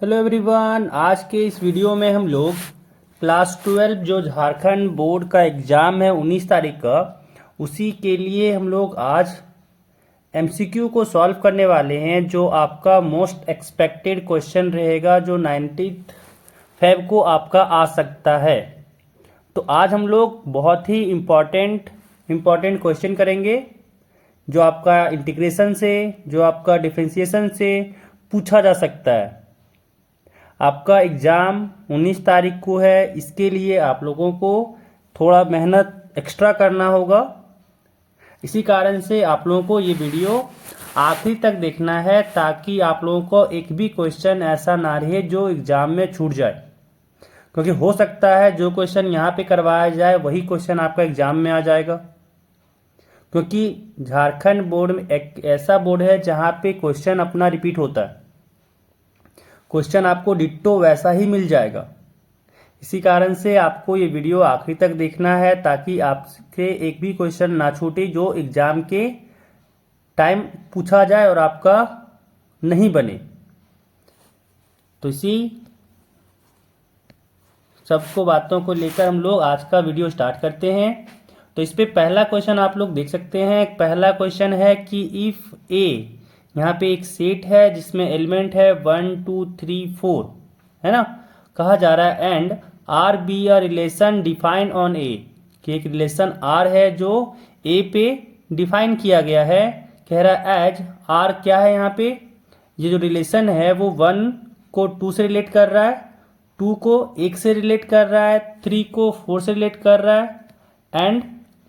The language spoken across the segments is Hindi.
हेलो एवरीवन, आज के इस वीडियो में हम लोग क्लास 12 जो झारखंड बोर्ड का एग्ज़ाम है 19 तारीख का, उसी के लिए हम लोग आज एमसीक्यू को सॉल्व करने वाले हैं। जो आपका मोस्ट एक्सपेक्टेड क्वेश्चन रहेगा, जो 19 फेब को आपका आ सकता है। तो आज हम लोग बहुत ही इम्पॉर्टेंट क्वेश्चन करेंगे, जो आपका इंटीग्रेशन से, जो आपका डिफरेंशिएशन से पूछा जा सकता है। आपका एग्ज़ाम 19 तारीख को है, इसके लिए आप लोगों को थोड़ा मेहनत एक्स्ट्रा करना होगा। इसी कारण से आप लोगों को ये वीडियो आखिरी तक देखना है, ताकि आप लोगों को एक भी क्वेश्चन ऐसा ना रहे जो एग्ज़ाम में छूट जाए। क्योंकि हो सकता है जो क्वेश्चन यहाँ पे करवाया जाए वही क्वेश्चन आपका एग्ज़ाम में आ जाएगा। क्योंकि झारखंड बोर्ड में एक ऐसा बोर्ड है जहाँ पे क्वेश्चन अपना रिपीट होता है, क्वेश्चन आपको डिट्टो वैसा ही मिल जाएगा। इसी कारण से आपको ये वीडियो आखिरी तक देखना है, ताकि आपके एक भी क्वेश्चन ना छूटे जो एग्ज़ाम के टाइम पूछा जाए और आपका नहीं बने। तो इसी सबको बातों को लेकर हम लोग आज का वीडियो स्टार्ट करते हैं। तो इस पे पहला क्वेश्चन आप लोग देख सकते हैं। पहला क्वेश्चन है कि इफ़ ए, यहाँ पे एक सेट है जिसमें एलिमेंट है 1 2 3 4, है ना। कहा जा रहा है and R be a relation define on A, कि एक रिलेशन आर है जो ए पे डिफाइन किया गया है। कह रहा है एज आर क्या है, यहाँ पे ये जो रिलेशन है वो 1 को 2 से रिलेट कर रहा है, 2 को 1 से रिलेट कर रहा है, 3 को 4 से रिलेट कर रहा है एंड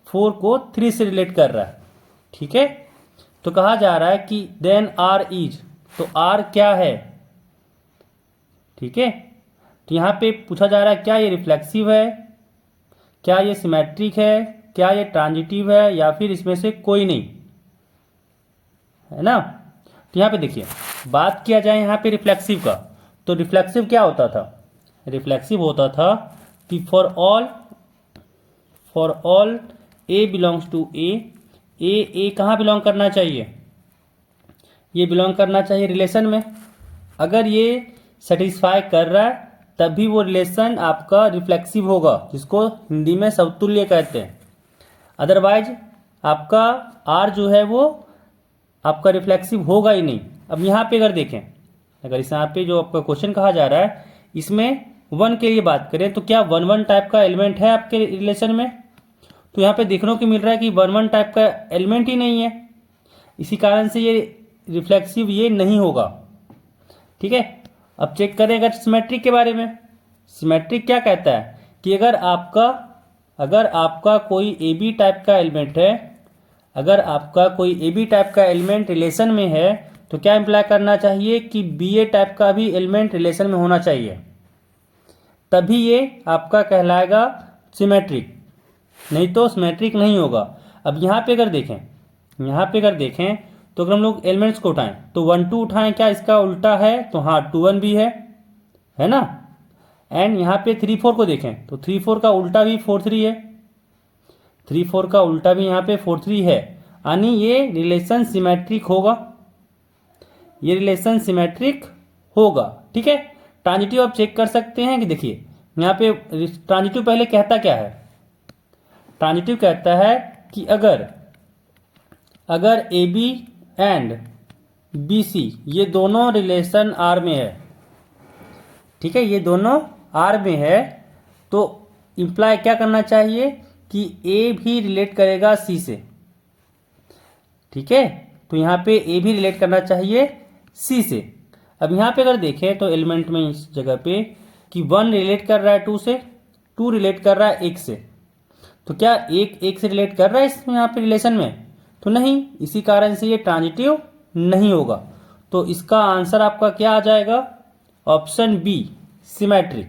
4 को 3 से रिलेट कर रहा है। ठीक है, तो कहा जा रहा है कि देन आर इज, तो आर क्या है। ठीक है, तो यहाँ पे पूछा जा रहा है क्या ये रिफ्लेक्सिव है, क्या ये सिमेट्रिक है, क्या ये ट्रांजिटिव है, या फिर इसमें से कोई नहीं, है ना। तो यहाँ पे देखिए, बात किया जाए यहाँ पे रिफ्लेक्सिव का, तो रिफ्लेक्सिव क्या होता था। रिफ्लेक्सिव होता था कि for all a belongs to A कहाँ बिलोंग करना चाहिए, ये बिलोंग करना चाहिए रिलेशन में। अगर ये सेटिस्फाई कर रहा है तभी वो रिलेशन आपका रिफ्लेक्सिव होगा, जिसको हिंदी में समतुल्य कहते हैं। अदरवाइज आपका आर जो है वो आपका रिफ्लेक्सिव होगा ही नहीं। अब यहाँ पे अगर देखें, अगर इस यहाँ पे जो आपका क्वेश्चन कहा जा रहा है, इसमें 1 के लिए बात करें तो क्या 1 टाइप का एलिमेंट है आपके रिलेशन में। तो यहाँ पे देखने को मिल रहा है कि 1 टाइप का एलिमेंट ही नहीं है। इसी कारण से ये रिफ्लेक्सिव ये नहीं होगा। ठीक है, अब चेक करें अगर सिमेट्रिक के बारे में। सिमेट्रिक क्या कहता है कि अगर आपका कोई ए बी टाइप का एलिमेंट है, अगर आपका कोई ए बी टाइप का एलिमेंट रिलेशन में है, तो क्या इम्प्लाई करना चाहिए कि बी ए टाइप का भी एलिमेंट रिलेशन में होना चाहिए, तभी ये आपका कहलाएगा सिमेट्रिक, नहीं तो सिमेट्रिक नहीं होगा। अब यहाँ पे अगर देखें तो अगर हम लोग एलिमेंट्स को उठाएं तो 1 2 उठाएं, क्या इसका उल्टा है, तो हाँ 2 1 भी है ना। एंड यहाँ पे 3 4 को देखें तो 3 4 का उल्टा भी 4 3 है, 3 4 का उल्टा भी यहाँ पे 4 3 है। यानी ये रिलेशन सिमेट्रिक होगा, ठीक है। ट्रांजिटिव आप चेक कर सकते हैं कि देखिए यहाँ पे ट्रांजिटिव पहले कहता क्या है। ट्रांजिटिव कहता है कि अगर A B and B C ये दोनों रिलेशन आर में है, ठीक है, ये दोनों आर में है, तो इंप्लाई क्या करना चाहिए कि ए भी रिलेट करेगा सी से। ठीक है, तो यहाँ पे ए भी रिलेट करना चाहिए सी से। अब यहाँ पे अगर देखें तो एलिमेंट में इस जगह पे कि 1 रिलेट कर रहा है 2 से, 2 रिलेट कर रहा है 1 से, तो क्या एक से रिलेट कर रहा है इसमें यहाँ पे रिलेशन में, तो नहीं। इसी कारण से ये ट्रांजिटिव नहीं होगा। तो इसका आंसर आपका क्या आ जाएगा, ऑप्शन बी सिमेट्रिक।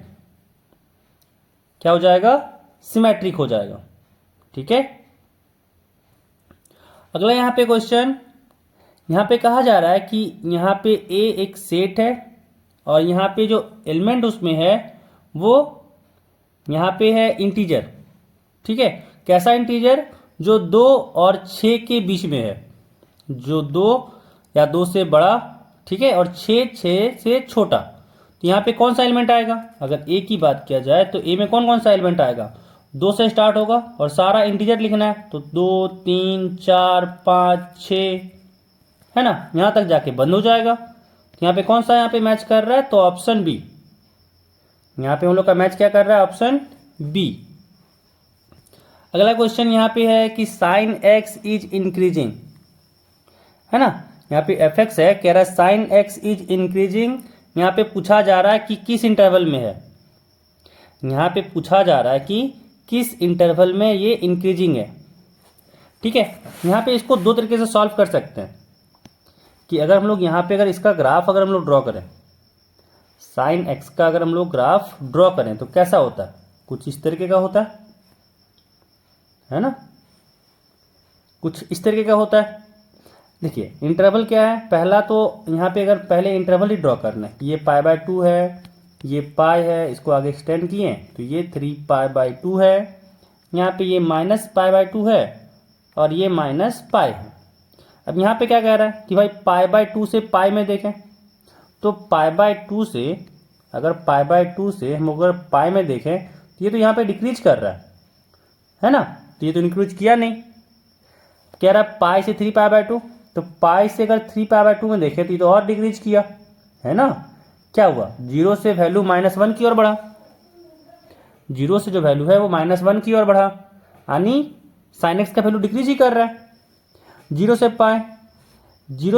क्या हो जाएगा, सिमेट्रिक हो जाएगा। ठीक है, अगला यहाँ पे क्वेश्चन, यहाँ पे कहा जा रहा है कि यहाँ पे ए एक सेट है और यहाँ पे जो एलिमेंट उसमें है वो यहाँ पे है इंटीजर। ठीक है, कैसा इंटीजर, जो 2 और 6 के बीच में है, जो 2 या 2 से बड़ा, ठीक है, और 6 से छोटा। तो यहाँ पे कौन सा एलिमेंट आएगा, अगर ए की बात किया जाए तो ए में कौन कौन सा एलिमेंट आएगा, 2 से स्टार्ट होगा और सारा इंटीजर लिखना है, तो 2 3 4 5 6 है ना, यहाँ तक जाके बंद हो जाएगा। तो यहाँ पे कौन सा यहाँ पे मैच कर रहा है, तो ऑप्शन बी, यहाँ पे हम लोग का मैच क्या कर रहा है, ऑप्शन बी। अगला क्वेश्चन यहाँ पे है कि साइन एक्स इज इंक्रीजिंग, है ना, यहाँ पे एफ एक्स है, कह रहा है साइन एक्स इज इंक्रीजिंग। यहाँ पे पूछा जा रहा है कि किस इंटरवल में है, यहाँ पे पूछा जा रहा है कि किस इंटरवल में ये इंक्रीजिंग है। ठीक है, यहाँ पे इसको दो तरीके से सॉल्व कर सकते हैं कि अगर हम लोग यहाँ पे अगर इसका ग्राफ अगर हम लोग ड्रॉ करें, साइन एक्स का अगर हम लोग ग्राफ ड्रॉ करें तो कैसा होता है, कुछ इस तरीके का होता है ना, कुछ इस तरीके का होता है। देखिए इंटरवल क्या है, पहला तो यहाँ पे अगर पहले इंटरवल ही ड्रॉ करना है, ये π/2 है, ये पाई है, इसको आगे एक्सटेंड किए तो ये 3π/2 है, यहाँ पे ये -π/2 है और ये -π है। अब यहाँ पे क्या कह रहा है कि भाई π/2 से पाई में देखें, तो π/2 से अगर π/2 से हम अगर पाई में देखें तो ये तो यहाँ पे डिक्रीज कर रहा है ना, तो ये तो इंक्रीज किया नहीं, कह रहा है पाई से 3π/2, तो पाई से अगर 3π/2 में देखें तो ये तो और डिक्रीज किया है ना, क्या हुआ, 0 से वैल्यू -1 की ओर बढ़ा, 0 से जो वैल्यू है वो -1 की ओर बढ़ा, यानी साइन एक्स का वैल्यू डिक्रीज ही कर रहा है। 0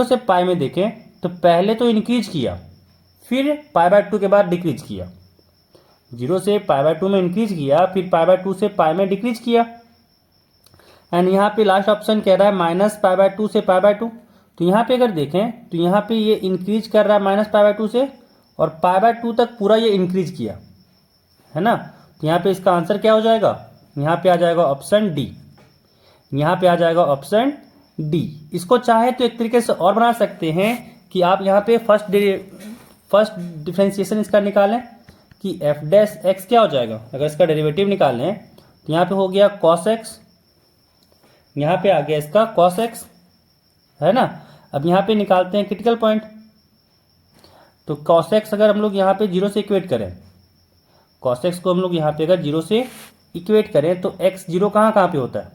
से पाई में देखें तो पहले तो इंक्रीज किया, फिर π/2 के बाद डिक्रीज किया, 0 से π/2 में इंक्रीज किया, फिर π/2 से पाई में डिक्रीज किया। एंड यहाँ पे लास्ट ऑप्शन कह रहा है -π/2 से π/2, तो यहाँ पे अगर देखें तो यहाँ पे ये इंक्रीज कर रहा है -π/2 से और π/2 तक पूरा ये इंक्रीज किया है ना, तो यहाँ पे इसका आंसर क्या हो जाएगा, यहाँ पे आ जाएगा ऑप्शन डी, यहाँ पे आ जाएगा ऑप्शन डी। इसको चाहे तो एक तरीके से और बना सकते हैं कि आप यहाँ पे फर्स्ट डिफ्रेंसिएशन इसका निकालें कि एफ डैश एक्स क्या हो जाएगा, अगर इसका डेरिवेटिव निकालें तो यहाँ पे हो गया कॉस एक्स, यहाँ पे आ गया इसका कॉस एक्स है ना। अब यहाँ पे निकालते हैं क्रिटिकल पॉइंट, तो कॉस एक्स अगर हम लोग यहाँ पे 0 से इक्वेट करें, कॉस एक्स को हम लोग यहाँ पे अगर 0 से इक्वेट करें तो एक्स 0 कहाँ कहाँ पे होता है,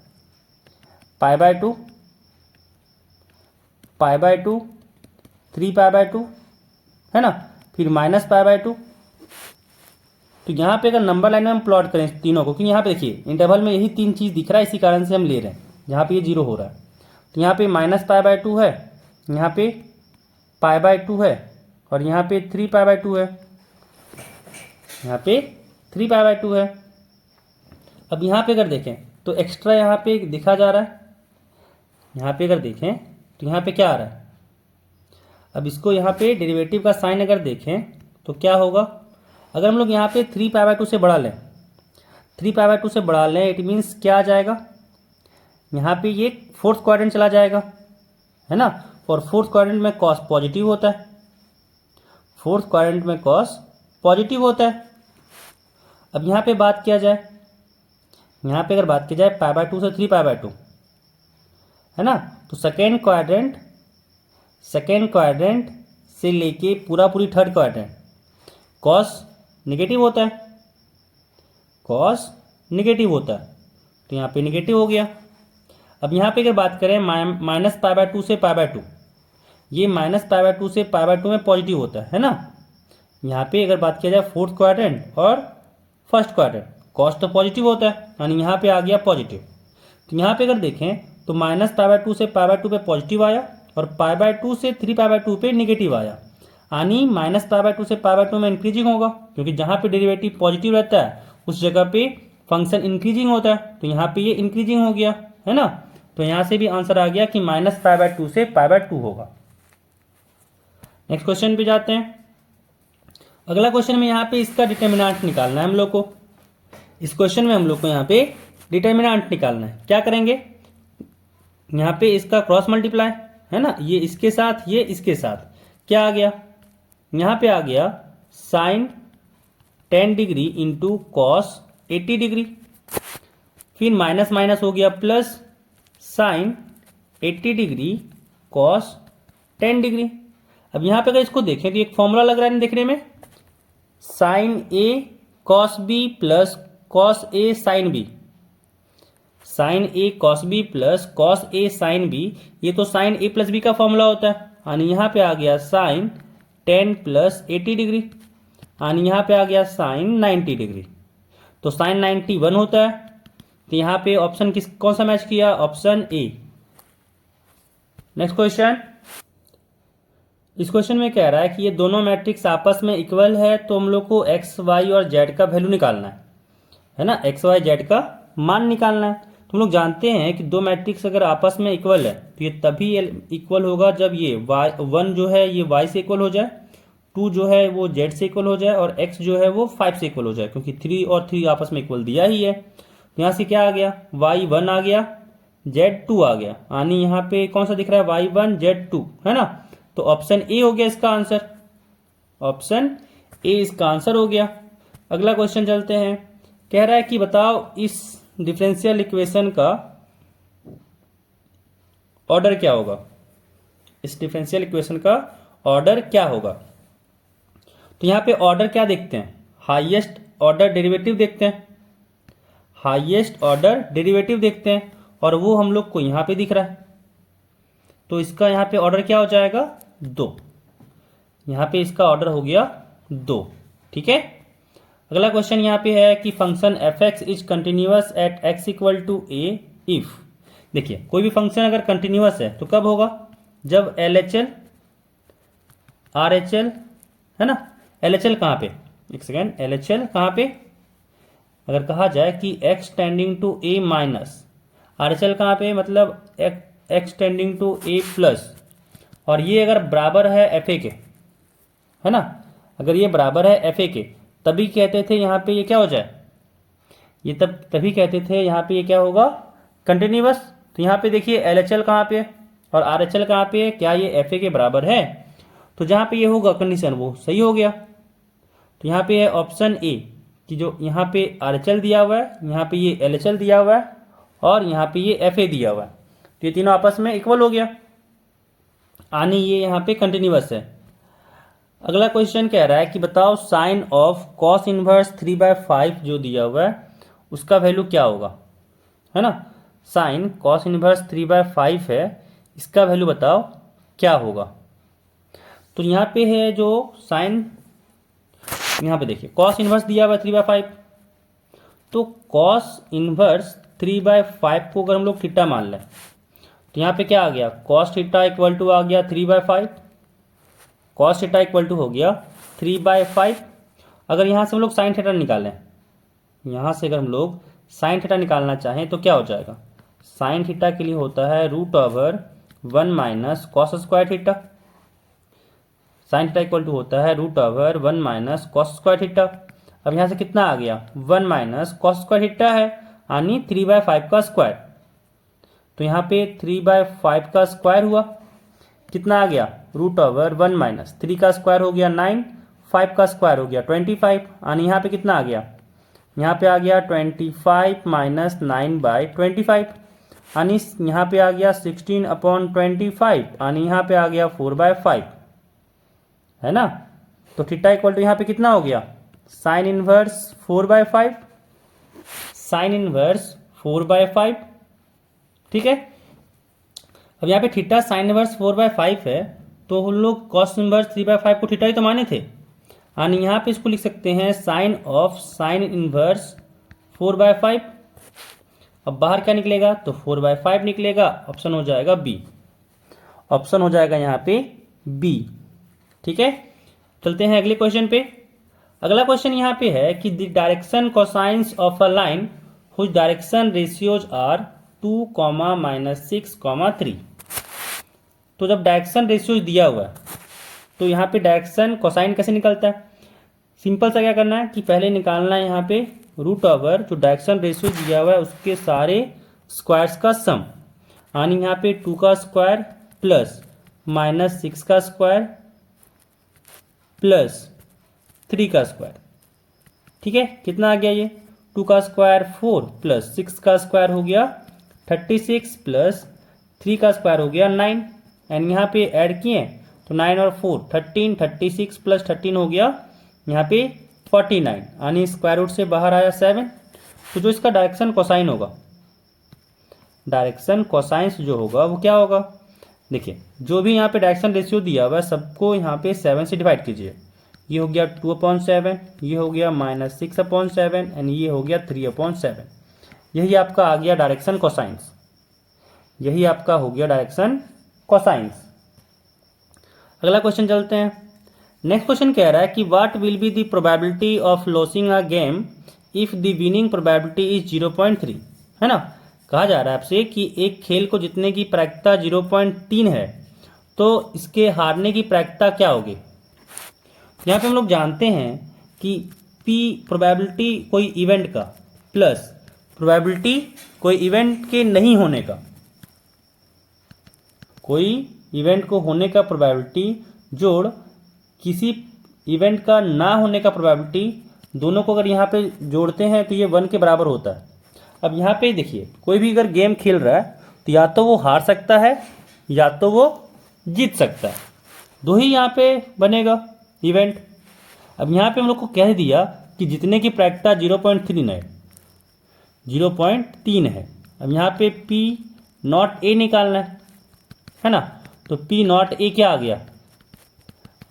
π/2, 3π/2 है ना, फिर -π/2। तो यहाँ पे अगर नंबर लाइन में हम प्लॉट करें तीनों को, क्योंकि यहाँ पे देखिए इंटरवल में यही तीन चीज़ दिख रहा है, इसी कारण से हम ले रहे हैं, जहाँ पे ये 0 हो रहा है। तो यहाँ पे -π/2 है, यहाँ पे π/2 है और यहाँ पे 3π/2 है, यहाँ पे 3π/2 है। अब यहाँ पे अगर देखें तो एक्स्ट्रा यहाँ पे दिखा जा रहा है, यहाँ पे अगर देखें तो यहाँ पे क्या आ रहा है, अब इसको यहाँ पे डेरिवेटिव का साइन अगर देखें तो क्या होगा, अगर हम लोग यहाँ पे 3π/2 से बढ़ा लें, 3π/2 से बढ़ा लें, इट मीन्स क्या आ जाएगा, यहाँ पे ये फोर्थ क्वाड्रेंट चला जाएगा है ना, और फोर्थ क्वाड्रेंट में कॉस पॉजिटिव होता है, फोर्थ क्वाड्रेंट में कॉस पॉजिटिव होता है। अब यहाँ पे बात किया जाए, यहाँ पे अगर बात की जाए π/2 से 3π/2 है ना, तो सेकेंड क्वाड्रेंट से लेके पूरी थर्ड क्वाड्रेंट कॉस नेगेटिव होता है, कॉस नेगेटिव होता है, तो यहाँ पे नेगेटिव हो गया। अब यहाँ पे अगर बात करें -π/2 से π/2, ये -π/2 से π/2 में पॉजिटिव होता है ना, यहाँ पे अगर बात किया जाए फोर्थ क्वाड्रेंट और फर्स्ट क्वाड्रेंट, कॉस तो पॉजिटिव होता है, यानी यहाँ पे आ गया पॉजिटिव। तो यहाँ पे अगर देखें तो -π/2 से π/2 पे पॉजिटिव आया और π/2 से 3π/2 पे नेगेटिव आया, यानी -π/2 से π/2 में इंक्रीजिंग होगा, क्योंकि जहाँ पे डेरिवेटिव पॉजिटिव रहता है उस जगह पे फंक्शन इंक्रीजिंग होता है, तो यहाँ पे ये इंक्रीजिंग हो गया है ना। तो यहाँ से भी आंसर आ गया कि -π/2 से π/2 होगा। नेक्स्ट क्वेश्चन पे जाते हैं। अगला क्वेश्चन में यहाँ पे इसका डिटर्मिनेंट निकालना है हम लोग को, इस क्वेश्चन में हम लोग को यहाँ पे डिटर्मिनेंट निकालना है। क्या करेंगे, यहाँ पे इसका क्रॉस मल्टीप्लाई है ना, ये इसके साथ ये इसके साथ, क्या आ गया, यहाँ पे आ गया sine 10 degree into cos 80 degree, फिर माइनस माइनस हो गया plus sine 80 degree cos 10 degree. अब यहाँ पे अगर इसको देखें तो एक फॉर्मूला लग रहा है देखने में, sign A cos B plus cos A sine B, sign A cos B plus cos A sine B, ये तो साइन ए प्लस बी का फॉर्मूला होता है। यानी यहाँ पे आ गया साइन 10 प्लस 80 डिग्री, यानी यहाँ पे आ गया साइन 90 डिग्री। तो साइन 91 होता है। तो यहाँ पे ऑप्शन कौन सा मैच किया? Option A. नेक्स्ट क्वेश्चन, इस क्वेश्चन में कह रहा है कि ये दोनों मैट्रिक्स आपस में इक्वल है, तो हम लोग को एक्स वाई और जेड का वैल्यू निकालना है ना, एक्स वाई जेड का मान निकालना है। तो हम लोग जानते हैं कि दो मैट्रिक्स अगर आपस में इक्वल है तो ये तभी इक्वल होगा जब ये वाई 1 जो है ये वाई से इक्वल हो जाए, 2 जो है वो जेड से इक्वल हो जाए और x जो है वो 5 से इक्वल हो जाए, क्योंकि 3 और 3 आपस में इक्वल दिया ही है। तो यहाँ से क्या आ गया? y1 आ गया, z2 आ गया, यानी यहाँ पे कौन सा दिख रहा है? y1 z2 है ना। तो ऑप्शन ए हो गया इसका आंसर, ऑप्शन ए इसका आंसर हो गया। अगला क्वेश्चन चलते हैं। कह रहा है कि बताओ इस डिफरेंशियल इक्वेशन का ऑर्डर क्या होगा, इस डिफरेंशियल इक्वेशन का ऑर्डर क्या होगा। तो यहां पे ऑर्डर क्या देखते हैं? हाईएस्ट ऑर्डर डेरिवेटिव देखते हैं, हाईएस्ट ऑर्डर डेरिवेटिव देखते हैं, और वो हम लोग को यहां पे दिख रहा है। तो इसका यहां पे ऑर्डर क्या हो जाएगा? 2। यहां पे इसका ऑर्डर हो गया 2। ठीक है। अगला क्वेश्चन यहाँ पे है कि function F X is continuous at X equal to A if. देखिए कोई भी फंक्शन अगर कंटिन्यूअस है तो कब होगा? जब L H L R H L है ना, एल एच एल कहाँ पे, एक सेकेंड, एल एच एल कहाँ पे? अगर कहा जाए कि X tending to A minus, or H L कहाँ पे, मतलब X tending to A plus, और ये अगर बराबर है एफ ए के, है ना, अगर ये बराबर है एफ ए के, तभी कहते थे यहाँ पे ये क्या हो जाए, ये तभी कहते थे यहाँ पे ये क्या होगा? कंटिन्यूअस। तो यहाँ पे देखिए एल एच एल कहाँ पे और आर एच एल कहाँ पे है, क्या ये एफ ए के बराबर है? तो जहाँ पे ये होगा कंडीशन वो सही हो गया। तो यहाँ पे है ऑप्शन ए कि जो यहाँ पे आर एच एल दिया हुआ है, यहाँ पे ये एल एच एल दिया हुआ है और यहाँ पे ये एफ ए दिया हुआ है, तो ये तीनों आपस में इक्वल हो गया, यानी ये यहाँ पे कंटिन्यूअस है। अगला क्वेश्चन कह रहा है कि बताओ साइन ऑफ कॉस इनवर्स 3/5 जो दिया हुआ है उसका वैल्यू क्या होगा, है ना। साइन कॉस इनवर्स 3/5 है, इसका वैल्यू बताओ क्या होगा। तो यहाँ पे है जो साइन, यहाँ पे देखिए कॉस इनवर्स दिया हुआ है 3/5, तो कॉस इनवर्स 3/5 को अगर हम लोग थीटा मान लें तो यहाँ पे क्या आ गया? कॉस थीटा इक्वल टू आ गया 3/5, कॉस थीटा इक्वल टू हो गया 3/5। अगर यहाँ से हम लोग साइन थीटा निकालें, यहाँ से अगर हम लोग साइन थीटा निकालना चाहें तो क्या हो जाएगा? साइन थीटा के लिए होता है √1 minus cos square theta, sine theta equal to होता है √1 माइनस कॉस स्क्वायर थीटा। अब यहाँ से कितना आ गया? 1 माइनस कॉस स्क्वायर थीटा है, यानी 3/5 का स्क्वायर। तो यहाँ पे 3/5 का स्क्वायर हुआ, कितना आ गया? √1 माइनस 3 का स्क्वायर हो गया 9, 5 का स्क्वायर हो गया 25, यानी यहाँ पे कितना आ गया? यहाँ पे आ गया 25 माइनस 9/25, यानी यहाँ पे आ गया 16/25, यानी यहाँ पे आ गया 4/5, है ना। तो थीटा इक्वल टू यहाँ पे कितना हो गया? Sine inverse 4/5, sine inverse 4/5। ठीक है। अब यहाँ पे थीटा साइन इनवर्स 4/5 है, तो हम लोग कॉस इनवर्स 3/5 को थीटा ही तो माने थे, यानी यहाँ पे इसको लिख सकते हैं साइन ऑफ साइन इनवर्स 4/5। अब बाहर क्या निकलेगा? तो 4/5 निकलेगा, ऑप्शन हो जाएगा बी, ऑप्शन हो जाएगा यहाँ पे बी। ठीक है, चलते हैं अगले क्वेश्चन पे। अगला क्वेश्चन यहाँ पे है कि the direction cosines of a line whose direction ratios are 2, -6, 3। तो जब डायरेक्शन रेशियोज दिया हुआ है तो यहाँ पे डायरेक्शन कोसाइन कैसे निकलता है? सिंपल सा क्या करना है कि पहले निकालना है यहाँ पे √, जो डायरेक्शन रेशियो दिया हुआ है उसके सारे स्क्वायर्स का सम, यानी यहाँ पे 2 का स्क्वायर प्लस -6 का स्क्वायर प्लस 3 का स्क्वायर। ठीक है, कितना आ गया ये? 2 का स्क्वायर 4 प्लस 6 का स्क्वायर हो गया 36 प्लस 3 का स्क्वायर हो गया 9, एंड यहाँ पे ऐड किए तो 9 और 4 13, 36 प्लस 13 हो गया यहाँ पे 49 यानी स्क्वायर रूट से बाहर आया 7। तो जो इसका डायरेक्शन कोसाइन होगा, डायरेक्शन कोसाइंस जो होगा वो क्या होगा, देखिए जो भी यहाँ पे डायरेक्शन रेशियो दिया हुआ है सबको यहाँ पे 7 से डिवाइड कीजिए। ये हो गया 2/7, ये हो गया -6/7 एंड ये हो गया 3/7। यही आपका आ गया डायरेक्शन कोसाइंस, यही आपका हो गया डायरेक्शन कोसाइंस। अगला क्वेश्चन चलते हैं। नेक्स्ट क्वेश्चन कह रहा है कि what will be the probability of losing a game if the winning probability is 0.3, है ना। कहा जा रहा है आपसे कि एक खेल को जीतने की प्रायिकता 0.3 है, तो इसके हारने की प्रायिकता क्या होगी। यहाँ पे हम लोग जानते हैं कि P प्रोबेबिलिटी कोई इवेंट का प्लस प्रोबेबिलिटी कोई इवेंट के नहीं होने का, कोई इवेंट को होने का प्रोबेबिलिटी जोड़ किसी इवेंट का ना होने का प्रोबेबिलिटी, दोनों को अगर यहाँ पे जोड़ते हैं तो ये 1 के बराबर होता है। अब यहाँ पे देखिए कोई भी अगर गेम खेल रहा है तो या तो वो हार सकता है या तो वो जीत सकता है, दो ही यहाँ पे बनेगा इवेंट। अब यहाँ पे हम लोग को कह दिया कि जीतने की प्रायिकता 0.3 है, 0.3 है। अब यहाँ पे P0 निकालना है ना, तो P0 क्या आ गया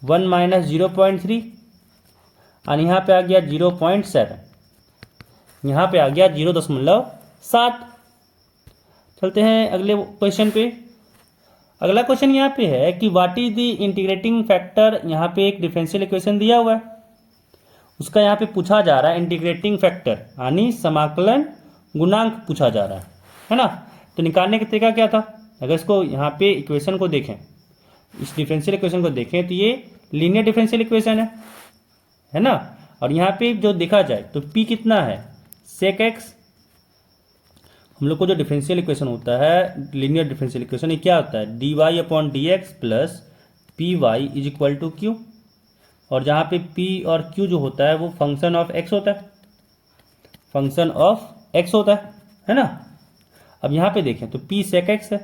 1 - 0.3 और यहाँ पे आ गया 0.7, यहाँ पे आ गया 0.7। चलते हैं अगले क्वेश्चन पे। अगला क्वेश्चन यहाँ पे है कि what is the integrating factor. यहाँ पे एक डिफरेंशियल इक्वेशन दिया हुआ है, उसका यहाँ पे पूछा जा रहा है इंटीग्रेटिंग फैक्टर यानी समाकलन गुणांक पूछा जा रहा है ना। तो निकालने का तरीका क्या था, अगर इसको यहाँ पे इक्वेशन को देखें, इस डिफरेंशियल इक्वेशन को देखें तो ये लीनियर डिफरेंशियल इक्वेशन है ना। और यहाँ पे जो देखा जाए तो P कितना है sec x। हम लोग को जो डिफरेंशियल इक्वेशन होता है लीनियर डिफरेंशियल इक्वेशन, ये क्या होता है dy/dx plus py is equal to q। और जहाँ पे p और q जो होता है वो फंक्शन ऑफ x होता है, फंक्शन ऑफ x होता है ना। अब यहाँ पे देखें तो p sec x है,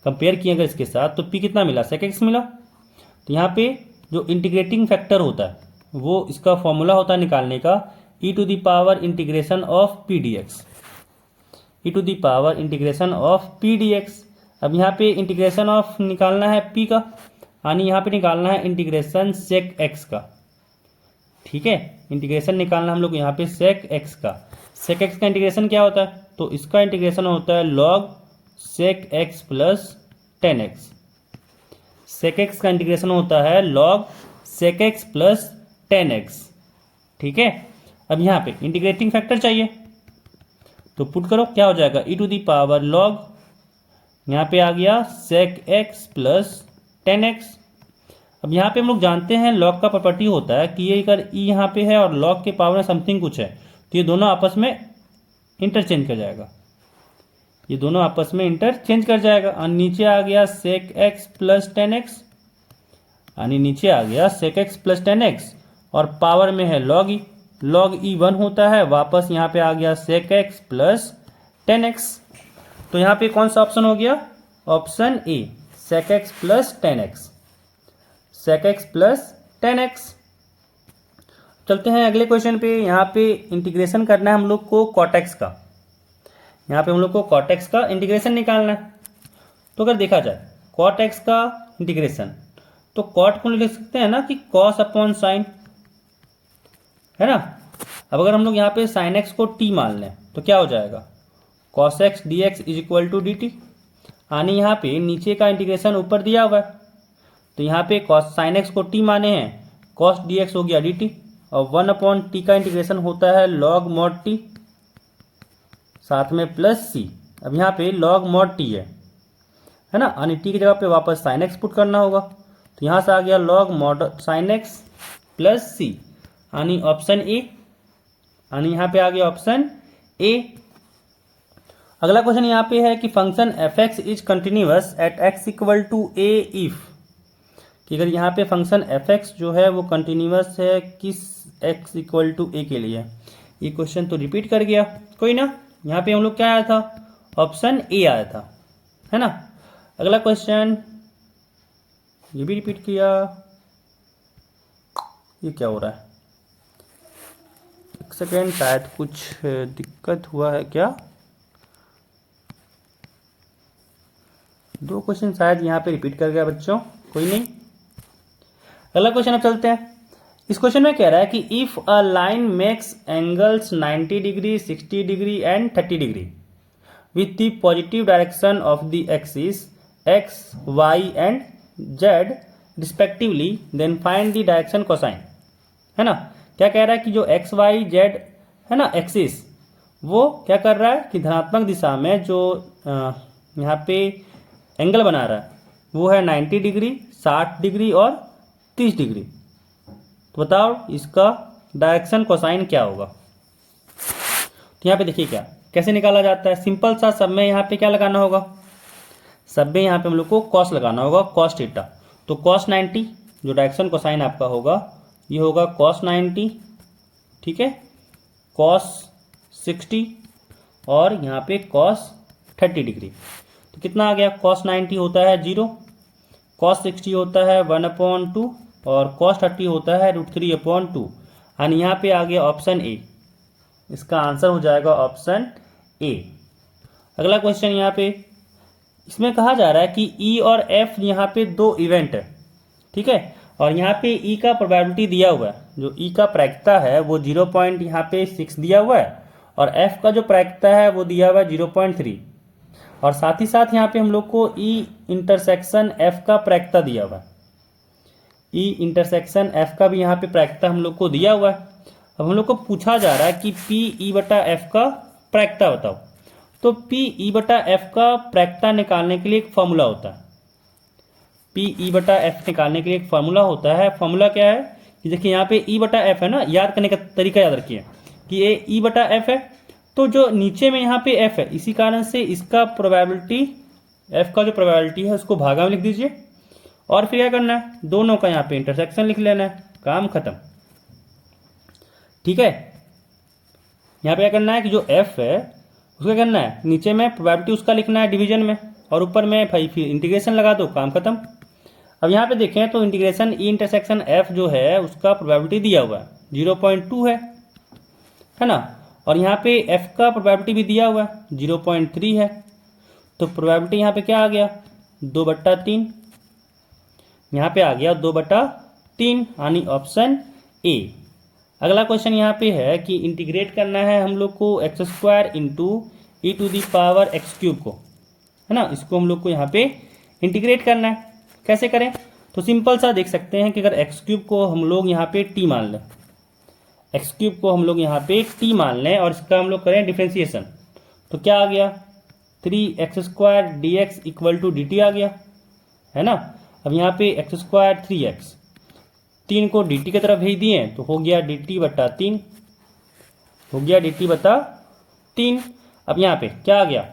कंपेयर किएगा इसके साथ तो p कितना मिला sec x मिला। तो यहाँ पे जो इंटीग्रेटिंग फैक्टर होता है वो इसका फॉर्मूला होता है निकालने का e⁻ integration of p dx, e⁻इंटीग्रेशन ऑफ p dx। अब यहाँ पे इंटीग्रेशन ऑफ निकालना है p का, यानी यहाँ पे निकालना है इंटीग्रेशन sec x का, ठीक है। इंटीग्रेशन निकालना हम लोग यहाँ पे sec x का। sec x का इंटीग्रेशन क्या होता है, तो इसका इंटीग्रेशन होता है log sec x plus 10x। sec x का इंटीग्रेशन होता है log sec x plus 10x, ठीक है। अब यहाँ पे इंटीग्रेटिंग फैक्टर चाहिए तो पुट करो, क्या हो जाएगा e⁻ log, यहाँ पे आ गया sec x प्लस 10x। अब यहाँ पे हम लोग जानते हैं log का प्रॉपर्टी होता है कि ये अगर e यहाँ पे है और log के पावर में समथिंग कुछ है तो ये दोनों आपस में इंटरचेंज कर जाएगा, ये दोनों आपस में इंटरचेंज कर जाएगा। और नीचे आ गया sec x प्लस 10x, यानी नीचे आ गया sec x प्लस 10x और पावर में है log e, log e 1 होता है, वापस यहाँ पे आ गया sec x प्लस 10x। तो यहाँ पे कौन सा ऑप्शन हो गया, option A sec x plus 10x, sec x plus 10x। चलते हैं अगले क्वेश्चन पे। यहाँ पे इंटीग्रेशन करना है हम लोग को cot x का, यहाँ पे हम लोग को cot x का इंटीग्रेशन निकालना है। तो अगर देखा जाए cot x का इंटीग्रेशन, तो cot को लिख सकते हैं ना कि cos अपॉन साइन, है ना। अब अगर हम लोग यहाँ पे sin x को t मान लें तो क्या हो जाएगा cos x dx is equal to dt, यानी यहाँ पे नीचे का इंटीग्रेशन ऊपर दिया हुआ है तो यहाँ पे cos sin x को t माने हैं, cos dx हो गया dt और 1/t का इंटीग्रेशन होता है log mod t साथ में प्लस c। अब यहाँ पे log mod t है ना, यानी t की जगह पे वापस sin x पुट करना होगा, तो यहाँ से आ गया log mod sin x plus c, यानी ऑप्शन ए, यानी यहाँ पे आ गया ऑप्शन ए। अगला क्वेश्चन यहाँ पे है कि function f(x) is continuous at x equal to a if, कि अगर यहाँ पे फंक्शन f(x) जो है वो कंटिन्यूअस है किस x इक्वल टू a के लिए। ये क्वेश्चन तो रिपीट कर गया, कोई ना, यहाँ पे हम लोग क्या आया था, ऑप्शन ए आया था, है ना। अगला क्वेश्चन ये भी रिपीट किया, ये क्या हो रहा है, एक सेकेंड, शायद कुछ दिक्कत हुआ है क्या। 2 क्वेश्चन शायद यहाँ पे रिपीट कर गया बच्चों, कोई नहीं। अगला क्वेश्चन अब चलते हैं। इस क्वेश्चन में कह रहा है कि if a line makes angles 90 degree, 60 degree and 30 degree with the positive direction of the axis X, Y and Z respectively, then find the direction cosine. है ना, क्या कह रहा है कि जो एक्स वाई जेड है ना एक्सिस, वो क्या कर रहा है कि धनात्मक दिशा में जो यहाँ पे एंगल बना रहा है वो है 90 डिग्री, 60 डिग्री और 30 डिग्री। तो बताओ इसका डायरेक्शन कोसाइन क्या होगा। तो यहाँ पे देखिए क्या कैसे निकाला जाता है। सिंपल सा, सब में यहाँ पे क्या लगाना होगा, सब में यहाँ पे हम लोग को कॉस लगाना होगा, कॉस थीटा। तो कॉस 90 जो डायरेक्शन कोसाइन आपका होगा ये होगा कॉस 90, ठीक है, कॉस 60 और यहाँ पे कॉस 30 डिग्री। तो कितना आ गया, कॉस 90 होता है 0, कॉस 60 होता है 1/2 और कॉस 30 होता है √3/2। यानी यहाँ पे आ गया ऑप्शन ए, इसका आंसर हो जाएगा ऑप्शन ए। अगला क्वेश्चन यहाँ पे इसमें कहा जा रहा है कि ई और एफ यहाँ पे 2 इवेंट है, ठीक है, और यहाँ पे ई का प्रोबेबिलिटी दिया हुआ है, जो ई का प्रायिकता है वो 0. यहाँ पे 6 दिया हुआ है और एफ का जो प्रायिकता है वो दिया हुआ है 0.3, और साथ ही साथ यहाँ पे हम लोग को ई इंटरसेक्शन एफ का प्रायिकता दिया हुआ है। ई इंटरसेक्शन एफ का भी यहाँ पे प्रायिकता हम लोग को दिया हुआ है। अब हम लोग को पूछा जा रहा है कि पी ई बटा एफ का प्रायिकता बताओ। तो पी ई बटा एफ का प्रायिकता निकालने के लिए एक फॉर्मूला होता है। पी ई बटा एफ निकालने के लिए एक फॉर्मूला होता है। फॉर्मूला क्या है कि देखिए यहाँ पे ई बटा एफ है ना, याद करने का तरीका याद रखिए कि ये ई बटा एफ है, तो जो नीचे में यहाँ पे एफ है, इसी कारण से इसका प्रोबेबिलिटी, एफ का जो प्रोबेबिलिटी है उसको भागा में लिख दीजिए और फिर क्या करना है, दोनों का यहाँ पे इंटरसेक्शन लिख लेना है, काम खत्म। ठीक है, यहाँ पे क्या करना है कि जो एफ है उसका करना है नीचे में प्रोबेबिलिटी उसका लिखना है डिवीजन में, और ऊपर में भाई फिर इंटीग्रेशन लगा दो, काम खत्म। अब यहाँ पे देखें तो इंटीग्रेशन ई इंटरसेक्शन एफ जो है उसका प्रोबेबिलिटी दिया हुआ है 0.2 है ना, और यहाँ पे एफ का प्रोबेबिलिटी भी दिया हुआ है 0.3 है। तो प्रोबेबिलिटी यहाँ पे क्या आ गया 2/3, यहाँ पे आ गया 2/3, यानी ऑप्शन ए। अगला क्वेश्चन यहाँ पे है कि इंटीग्रेट करना है हम लोग को x² इंटू e⁻x³ को, है ना, इसको हम लोग को यहाँ पे इंटीग्रेट करना है। कैसे करें, तो सिंपल सा देख सकते हैं कि अगर x³ को हम लोग यहाँ पे t मान लें, x³ को हम लोग यहाँ पे t मान लें और इसका हम लोग करें डिफ्रेंसिएशन, तो क्या आ गया 3x² dx = dt आ गया, है ना। अब यहाँ पे x² 3x, 3 को dt की तरफ भेज दिए तो हो गया dt/3, हो गया dt/3। अब यहाँ पे क्या आ गया,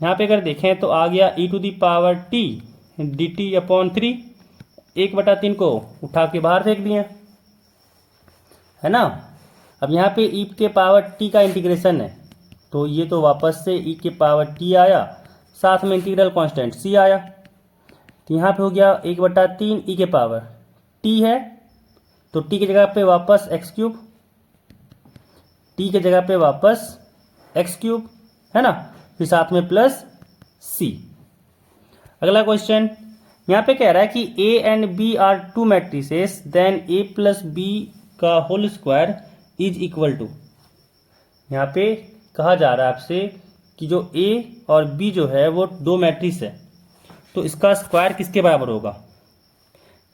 यहाँ पे अगर देखें तो आ गया e⁻t dt/3, 1/3 को उठा के बाहर फेंक दिए, है ना। अब यहाँ पे e⁻t का इंटीग्रेशन है, तो ये तो वापस से e⁻t आया, साथ में इंटीग्रल कांस्टेंट c आया, तो यहाँ पे हो गया 1/3 e⁻t है, तो t की जगह पे वापस x³, t की जगह पे वापस x³, है ना, फिर साथ में प्लस c। अगला क्वेश्चन यहाँ पे कह रहा है कि a and b are 2 matrices, then a + b का whole square is equal to. यहाँ पे कहा जा रहा है आपसे कि जो a और b जो है वो 2 मैट्रिक्स है, तो इसका स्क्वायर किसके बराबर होगा,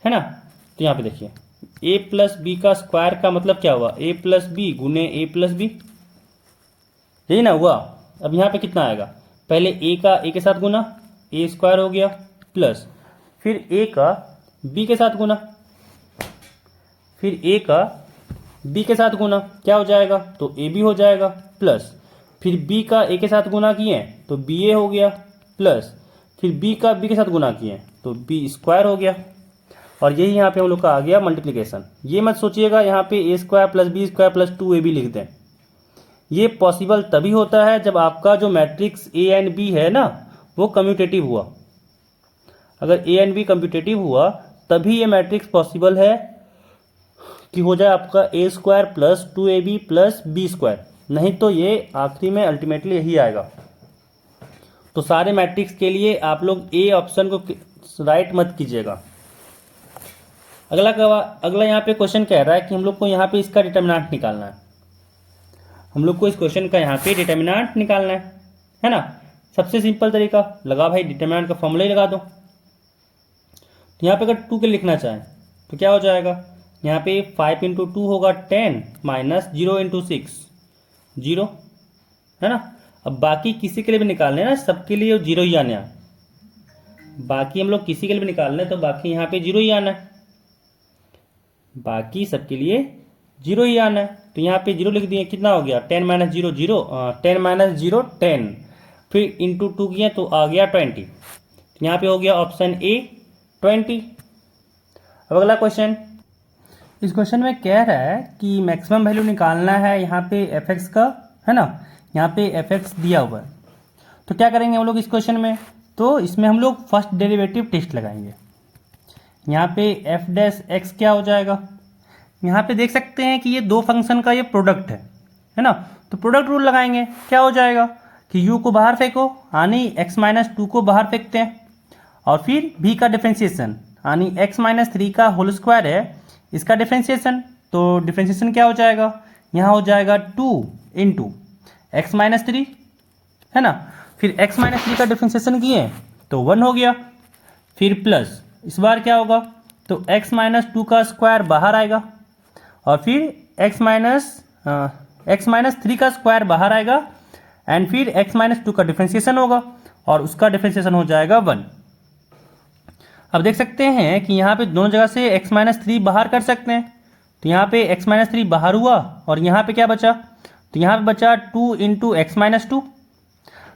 है ना। तो यहाँ पे देखिए a + b का स्क्वायर का मतलब क्या हुआ, a + b गुने a + b, यही ना हुआ। अब यहाँ पे कितना आएगा, पहले a का a के साथ गुना, a² हो गया, प्लस फिर a का b के साथ गुना, फिर a का b के साथ गुना, क्या हो जाएगा, तो ab हो जाएगा, प्लस फिर b का a के साथ गुना किए तो ba हो गया, प्लस फिर b का b के साथ गुना किए तो b² हो गया, और यही यहाँ पे हम लोग का आ गया मल्टीप्लिकेशन। ये मत सोचिएगा यहाँ पे a² + b² + 2ab लिख दें, ये पॉसिबल तभी होता है जब आपका जो मैट्रिक्स a एंड b है ना वो कम्यूटेटिव हुआ। अगर a एंड b कम्यूटेटिव हुआ तभी ये मैट्रिक्स पॉसिबल है, कि हो जाए आपका a square plus 2ab plus b square, नहीं तो ये आखिरी में अल्टीमेटली यही आएगा। तो सारे मैट्रिक्स के लिए आप लोग ए ऑप्शन को राइट मत कीजिएगा। अगला यहाँ पे क्वेश्चन कह रहा है कि हम लोग को यहाँ पे इसका डिटर्मिनेंट निकालना है। हम लोग को इस क्वेश्चन का यहाँ पे डिटर्मिनेंट निकालना है ना। सबसे सिंपल तरीका लगा भाई, डिटर्मिनेंट का फॉर्मूला ही लगा दो। तो यहाँ पे अगर 2 के लिखना चाहें तो क्या हो जाएगा, यहाँ पे 5 × 2 होगा 10 माइनस 0 × 6 0, है ना। अब बाकी किसी के लिए भी निकालने हैं ना, सबके लिए 0 ही आना है। बाकी हम लोग किसी के लिए भी निकालने हैं तो बाकी यहाँ पे 0 ही आना है, बाकी सबके लिए 0 ही आना है। तो यहाँ पे 0 लिख दिए, कितना हो गया 10 माइनस 0 0, 10 माइनस 0 10, फिर इंटू 2 किए तो आ गया 20। तो यहाँ पे हो गया ऑप्शन ए 20। अब अगला क्वेश्चन, इस क्वेश्चन में कह रहा है कि मैक्सिमम वैल्यू निकालना है यहाँ पे fx का, है ना। यहाँ पे fx दिया हुआ है, तो क्या करेंगे हम लोग इस क्वेश्चन में, तो इसमें हम लोग फर्स्ट डेरिवेटिव टेस्ट लगाएंगे। यहाँ पे f डैश x क्या हो जाएगा, यहाँ पे देख सकते हैं कि ये दो फंक्शन का ये प्रोडक्ट है ना। तो प्रोडक्ट रूल लगाएंगे, क्या हो जाएगा कि u को बाहर फेंको यानी x माइनस 2 को बाहर फेंकते हैं, और फिर v का डिफ्रेंशिएशन यानी x माइनस 3 का होल स्क्वायर है, इसका डिफ्रेंशिएशन। तो डिफ्रेंशिएशन क्या हो जाएगा, यहाँ हो जाएगा 2 इंटू एक्स माइनस 3, है ना। फिर x माइनस 3 का डिफ्रेंशिएशन किए तो 1 हो गया, फिर प्लस इस बार क्या होगा, तो x माइनस 2 का स्क्वायर बाहर आएगा, और फिर x माइनस 3 का स्क्वायर बाहर आएगा, एंड फिर x माइनस 2 का डिफ्रेंशिएशन होगा और उसका डिफ्रेंशिएशन हो जाएगा 1। अब देख सकते हैं कि यहाँ पे दोनों जगह से x माइनस 3 बाहर कर सकते हैं। तो यहाँ पे x माइनस 3 बाहर हुआ और यहाँ पे क्या बचा, तो यहाँ पे बचा 2 इंटू एक्स माइनस 2,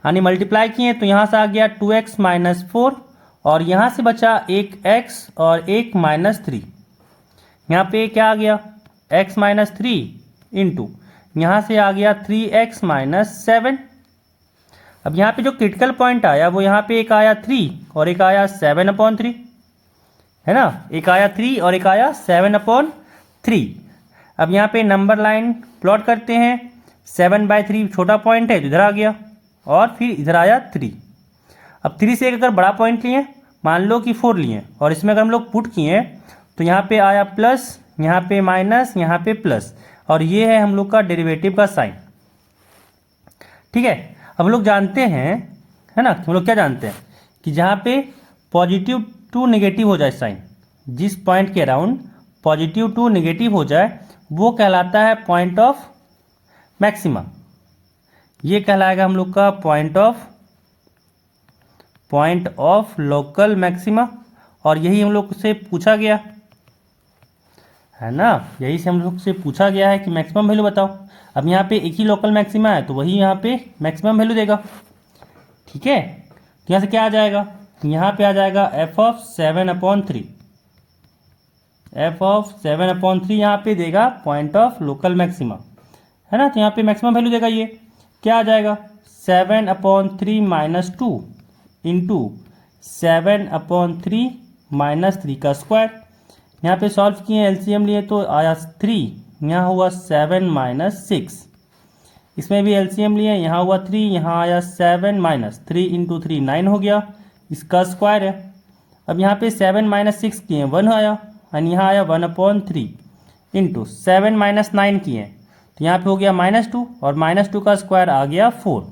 यानी मल्टीप्लाई किए तो यहाँ से आ गया 2x माइनस 4, और यहाँ से बचा एक x और एक माइनस 3। यहाँ पे क्या आ गया x माइनस 3 इंटू यहाँ से आ गया 3x माइनस 7। अब यहाँ पे जो क्रिटिकल पॉइंट आया वो यहाँ पे एक आया 3 और एक आया 7/3, है ना। एक आया 3 और एक आया 7/3। अब यहाँ पे नंबर लाइन प्लॉट करते हैं, 7/3 छोटा पॉइंट है तो इधर आ गया, और फिर इधर आया 3। अब 3 से एक अगर बड़ा पॉइंट लिए, मान लो कि 4 लिए, और इसमें अगर हम लोग पुट किए तो यहाँ पे आया प्लस, यहाँ पे माइनस, यहाँ पे प्लस, और ये है हम लोग का डेरिवेटिव का साइन। ठीक है, अब हम लोग जानते हैं, है ना, हम लोग क्या जानते हैं कि जहाँ पे पॉजिटिव टू नेगेटिव हो जाए साइन, जिस पॉइंट के अराउंड पॉजिटिव टू नेगेटिव हो जाए वो कहलाता है पॉइंट ऑफ मैक्सिमा। ये कहलाएगा हम लोग का पॉइंट ऑफ लोकल मैक्सिमा, और यही हम लोग से पूछा गया है ना, यही से हम लोग से पूछा गया है कि मैक्सिमम वैल्यू बताओ। अब यहाँ पे एक ही लोकल मैक्सिमा है तो वही यहाँ पे मैक्सिमम वैल्यू देगा। ठीक है, तो यहाँ से क्या आ जाएगा, यहाँ पे आ जाएगा f ऑफ 7/3, f ऑफ 7/3 यहाँ पे देगा पॉइंट ऑफ लोकल मैक्सिमा, है ना। तो यहाँ पे मैक्सिमम वैल्यू देगा, ये क्या आ जाएगा 7/3 माइनस 2 इंटू 7/3 माइनस 3 का स्क्वायर। यहाँ पे सॉल्व किए एलसीएम लिए तो आया 3, यहाँ हुआ 7 माइनस 6, इसमें भी एलसीएम लिए, यहाँ हुआ 3, यहाँ आया 7 माइनस 3 इंटू 3 9 हो गया, इसका स्क्वायर है। अब यहाँ पे 7 माइनस 6 किए 1 आया, और यहाँ आया 1/3 इंटू 7 माइनस 9 किए तो यहाँ पे हो गया -2, और -2 का स्क्वायर आ गया 4,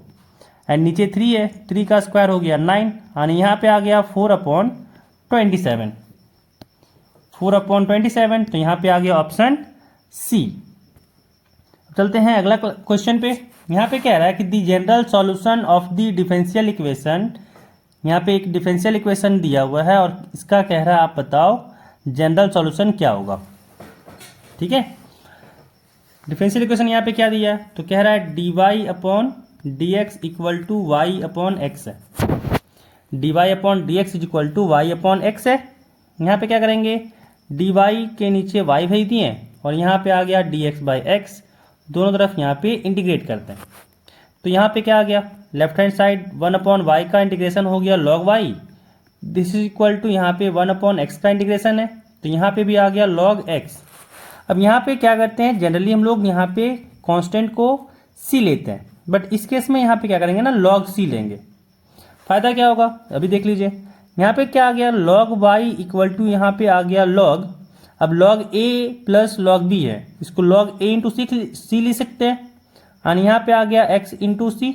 एंड नीचे 3 है, 3 का स्क्वायर हो गया 9, और यहाँ पे आ गया 4/27, 4/27। तो यहाँ पे आ गया ऑप्शन सी। चलते हैं अगला क्वेश्चन पे। यहाँ पे कह रहा है कि the general solution of the differential equation, यहाँ पे एक डिफरेंशियल इक्वेशन दिया हुआ है और इसका कह रहा है आप बताओ जनरल सॉल्यूशन क्या होगा। ठीक है, डिफरेंशियल इक्वेशन यहाँ पे क्या दिया है, तो कह रहा है dy/dx इक्वल टू y/x है, dy/dx इक्वल टू y/x है। यहाँ पे क्या करेंगे, dy के नीचे y भेज दिए और यहाँ पे आ गया dx/x, दोनों तरफ यहाँ पे इंटीग्रेट करते हैं। तो यहाँ पे क्या आ गया, लेफ्ट हैंड साइड 1/y का इंटीग्रेशन हो गया log y, this is equal to यहाँ पे 1/x का इंटीग्रेशन है, तो यहाँ पे भी आ गया log x। अब यहाँ पे क्या करते हैं, जनरली हम लोग यहाँ पे कांस्टेंट को सी लेते हैं, बट इस केस में यहाँ पे क्या करेंगे ना, लॉग सी लेंगे। फायदा क्या होगा अभी देख लीजिए। यहाँ पे क्या आ गया, लॉग वाई इक्वल टू यहाँ पे आ गया लॉग, अब लॉग ए प्लस लॉग बी है, इसको लॉग ए इंटू सी लिख सकते हैं, और यहाँ पे आ गया एक्स इंटू सी,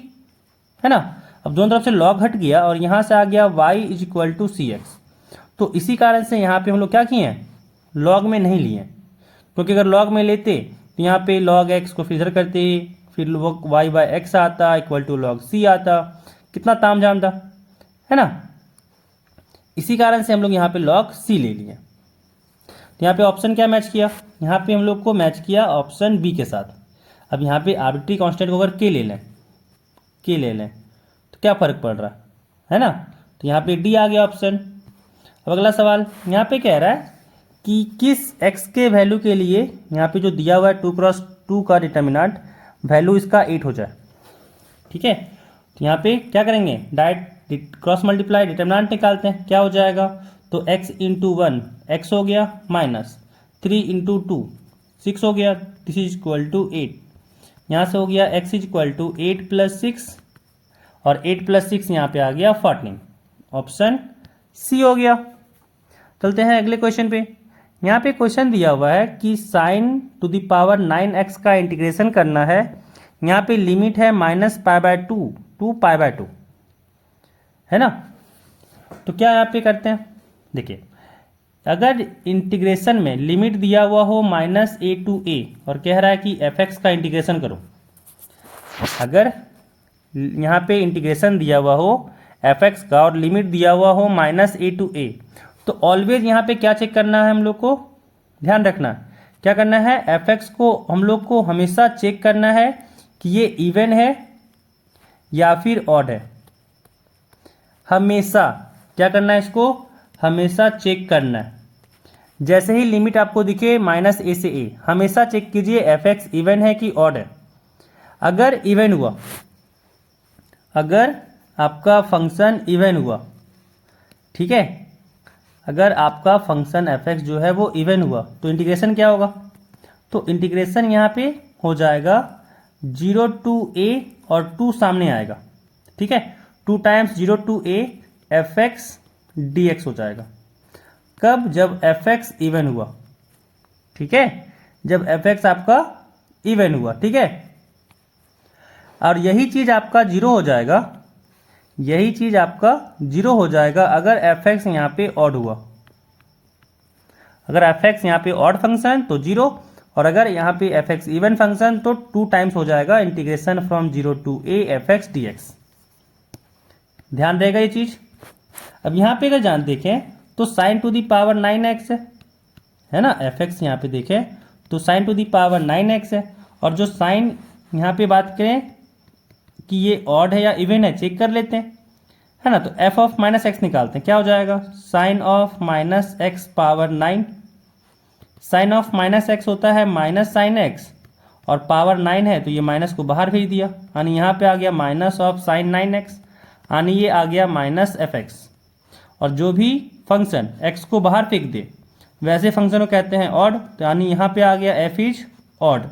है ना। अब दोनों तरफ से लॉग हट गया और यहाँ से आ गया y is equal to C X. तो इसी कारण से यहाँ पे हम लोग क्या किए हैं, लॉग में नहीं लिए, क्योंकि अगर लॉग में लेते तो यहाँ पे लॉग एक्स को फिर करते, फिर वाई बाय एक्स आता इक्वल टू लॉग सी आता, कितना ताम झाम था, है ना। इसी कारण से हम लोग यहाँ पे लॉग सी ले लिए। तो यहाँ पे ऑप्शन क्या मैच किया, यहाँ पे हम लोग को मैच किया ऑप्शन बी के साथ। अब यहाँ पे आर्बिट्री कांस्टेंट को अगर के ले लें तो क्या फ़र्क पड़ रहा है ना, तो यहाँ पे डी आ गया ऑप्शन। अब अगला सवाल यहाँ पे कह रहा है कि किस x के वैल्यू के लिए यहाँ पे जो दिया हुआ है 2×2 का डिटर्मिनेंट वैल्यू इसका 8 हो जाए। ठीक है, तो यहाँ पे क्या करेंगे, डायरेक्ट क्रॉस मल्टीप्लाई डिटर्मिनेंट निकालते हैं, क्या हो जाएगा, तो x इंटू 1 एक्स हो गया माइनस 3 इंटू 2 6 हो गया, दिस इज इक्वल टू 8। यहाँ से हो गया x is equal to 8 plus 6 और 8 प्लस 6 यहाँ पे आ गया 14, ऑप्शन सी हो गया। चलते हैं अगले क्वेश्चन पे। यहाँ पे क्वेश्चन दिया हुआ है कि sign to the power 9x का इंटीग्रेशन करना है, यहाँ पे लिमिट है -π/2 टू π/2, है ना। तो क्या यहाँ पे करते हैं, देखिए अगर इंटीग्रेशन में लिमिट दिया हुआ हो -a टू a और कह रहा है कि fx का इंटीग्रेशन करो, अगर यहाँ पे इंटीग्रेशन दिया हुआ हो fx का और लिमिट दिया हुआ हो -a टू a, तो ऑलवेज यहाँ पे क्या चेक करना है हम लोग को, ध्यान रखना क्या करना है, fx को हम लोग को हमेशा चेक करना है कि ये इवन है या फिर ऑड है। हमेशा क्या करना है, इसको हमेशा चेक करना है। जैसे ही लिमिट आपको दिखे -a से a, हमेशा चेक कीजिए fx इवन है कि ऑड है। अगर इवन हुआ, अगर आपका फंक्शन इवन हुआ, ठीक है, अगर आपका फंक्शन fx जो है वो इवन हुआ तो इंटीग्रेशन क्या होगा, तो इंटीग्रेशन यहाँ पे हो जाएगा 0 टू a और 2 सामने आएगा, ठीक है, 2 times 0 to a fx dx हो जाएगा। कब, जब fx इवन हुआ, ठीक है, जब fx आपका इवन हुआ, ठीक है। और यही चीज आपका 0 हो जाएगा, यही चीज आपका 0 हो जाएगा अगर fx यहाँ पे ऑड हुआ। अगर fx यहाँ पे ऑड फंक्शन तो 0, और अगर यहाँ पे fx इवन फंक्शन तो 2 टाइम्स हो जाएगा integration from 0 to a fx dx। ध्यान रहेगा ये चीज। अब यहाँ पे अगर जान देखें तो sign to the power 9x है ना, fx यहाँ पे देखें तो sign to the power 9x है, और जो साइन यहाँ पे बात करें कि ये ऑड है या इवन है, चेक कर लेते हैं, है ना। तो f ऑफ -x निकालते हैं, क्या हो जाएगा, sine of -x power 9, sine of -x होता है माइनस साइन x, और पावर 9 है तो ये माइनस को बाहर भेज दिया, यानी यहाँ पे आ गया माइनस ऑफ साइन 9x, यानी ये आ गया -fx। और जो भी फंक्शन x को बाहर फेंक दे वैसे फंक्शन को कहते हैं ऑड, तो यानी यहाँ पे आ गया f इज ऑड।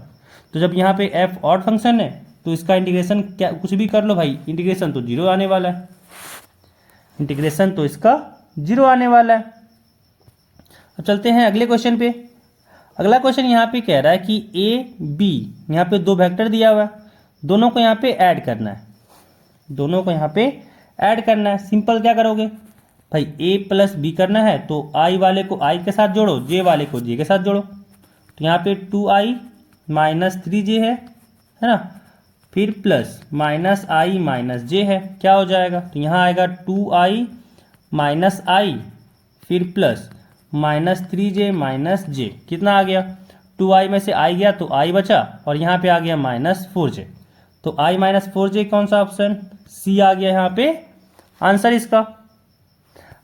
तो जब यहाँ पे f ऑड फंक्शन है तो इसका इंटीग्रेशन क्या, कुछ भी कर लो भाई, इंटीग्रेशन तो 0 आने वाला है, इंटीग्रेशन तो इसका 0 आने वाला है। अब चलते हैं अगले क्वेश्चन पे। अगला क्वेश्चन यहाँ पे कह रहा है कि a b, यहाँ पे 2 वेक्टर दिया हुआ है, दोनों को यहाँ पे ऐड करना है, दोनों को यहाँ पे ऐड करना है। सिंपल क्या करोगे भाई, a प्लस बी करना है तो i वाले को i के साथ जोड़ो, j वाले को j के साथ जोड़ो, तो यहाँ पे 2i माइनस 3j है ना, फिर plus minus i minus j है, क्या हो जाएगा, तो यहाँ आएगा 2i माइनस i फिर प्लस -3j माइनस j, कितना आ गया, 2i में से i गया तो i बचा, और यहाँ पे आ गया -4j, तो i माइनस 4j कौन सा ऑप्शन, सी आ गया यहाँ पे आंसर इसका।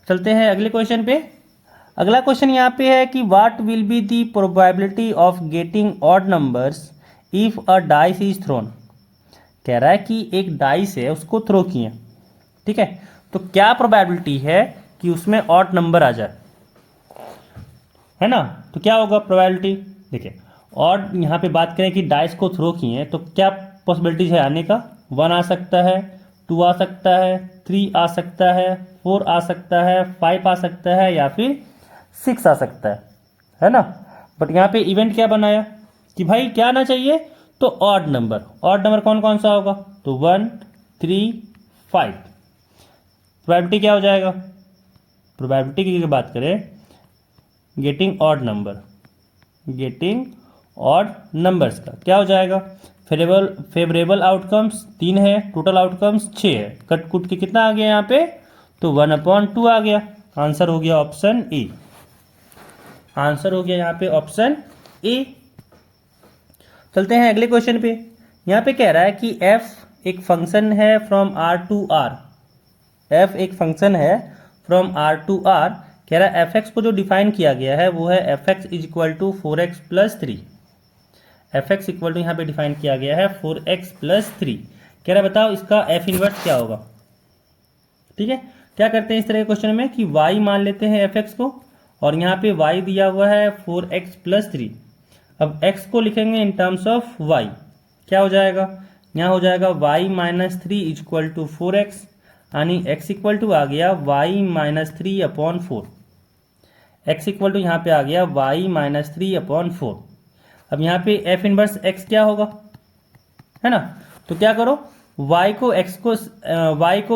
चलते हैं अगले क्वेश्चन पे। अगला क्वेश्चन यहाँ पे है कि what will be the probability of getting odd numbers if a dice is throne. कह रहा है कि एक डाइस है उसको थ्रो किए, ठीक है, तो क्या प्रोबेबिलिटी है कि उसमें ऑड नंबर आ जाए, है ना। तो क्या होगा प्रोबेबिलिटी, देखिए और यहाँ पे बात करें कि डाइस को थ्रो किए हैं तो क्या पॉसिबिलिटीज है आने का, 1 आ सकता है, 2 आ सकता है, 3 आ सकता है, 4 आ सकता है, 5 आ सकता है या फिर 6 आ सकता है ना। बट यहाँ पे इवेंट क्या बनाया कि भाई क्या आना चाहिए, तो ऑड नंबर। ऑड नंबर कौन कौन सा होगा, तो 1, 3, 5। प्रोबेबिलिटी क्या हो जाएगा, प्रोबेबिलिटी की बात करें getting odd number, getting odd numbers का क्या हो जाएगा, फेवरेबल आउटकम्स 3 है, टोटल आउटकम्स 6 है, कट कुट के कितना आ गया यहाँ पे, तो 1/2 आ गया। आंसर हो गया ऑप्शन ए, आंसर हो गया यहाँ पे ऑप्शन ए। चलते हैं अगले क्वेश्चन पे। यहाँ पे कह रहा है कि f एक फंक्शन है from r to r, f एक फंक्शन है फ्रॉम r टू r। कह रहा है fx को जो डिफाइन किया गया है वो है fx is equal to 4x plus 3। fx equal to यहाँ पे डिफाइन किया गया है 4x प्लस 3। कह रहा है बताओ इसका f इनवर्स क्या होगा। ठीक है, क्या करते हैं इस तरह के क्वेश्चन में कि y मान लेते हैं fx को, और यहाँ पे y दिया हुआ है 4x प्लस 3। अब x को लिखेंगे इन टर्म्स ऑफ y, क्या हो जाएगा, यहाँ हो जाएगा y minus 3 is equal to 4x, यानी x इक्वल टू आ गया y minus 3/4। x equal to यहाँ पे आ गया y माइनस 3/4। अब यहाँ पे f इनवर्स x क्या होगा, है ना, तो क्या करो y को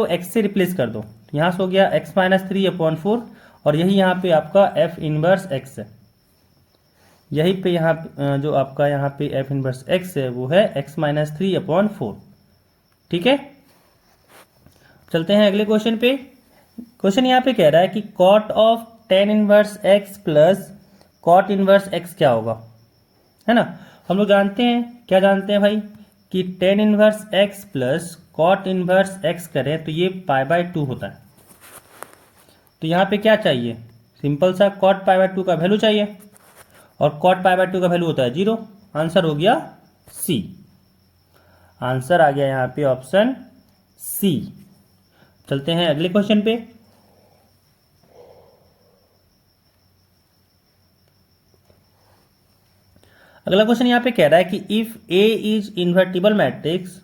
x से रिप्लेस कर दो, यहाँ से हो गया x माइनस 3/4, और यही यहाँ पे आपका f इनवर्स x है। यही पे यहाँ जो आपका यहाँ पे f इनवर्स x है वो है x माइनस 3/4। ठीक है, चलते हैं अगले क्वेश्चन पे। क्वेश्चन यहाँ पे कह रहा है कि cot of tan inverse x plus cot inverse x क्या होगा, है ना। हम लोग जानते हैं, क्या जानते हैं भाई, कि tan inverse x plus cot inverse x करें तो ये π/2 होता है। तो यहाँ पे क्या चाहिए, सिंपल सा कॉट π/2 का वैल्यू चाहिए, और कॉट π/2 का वैल्यू होता है 0। आंसर हो गया सी, आंसर आ गया यहाँ पे ऑप्शन सी। चलते हैं अगले क्वेश्चन पे। अगला क्वेश्चन यहाँ पे कह रहा है कि if A is invertible matrix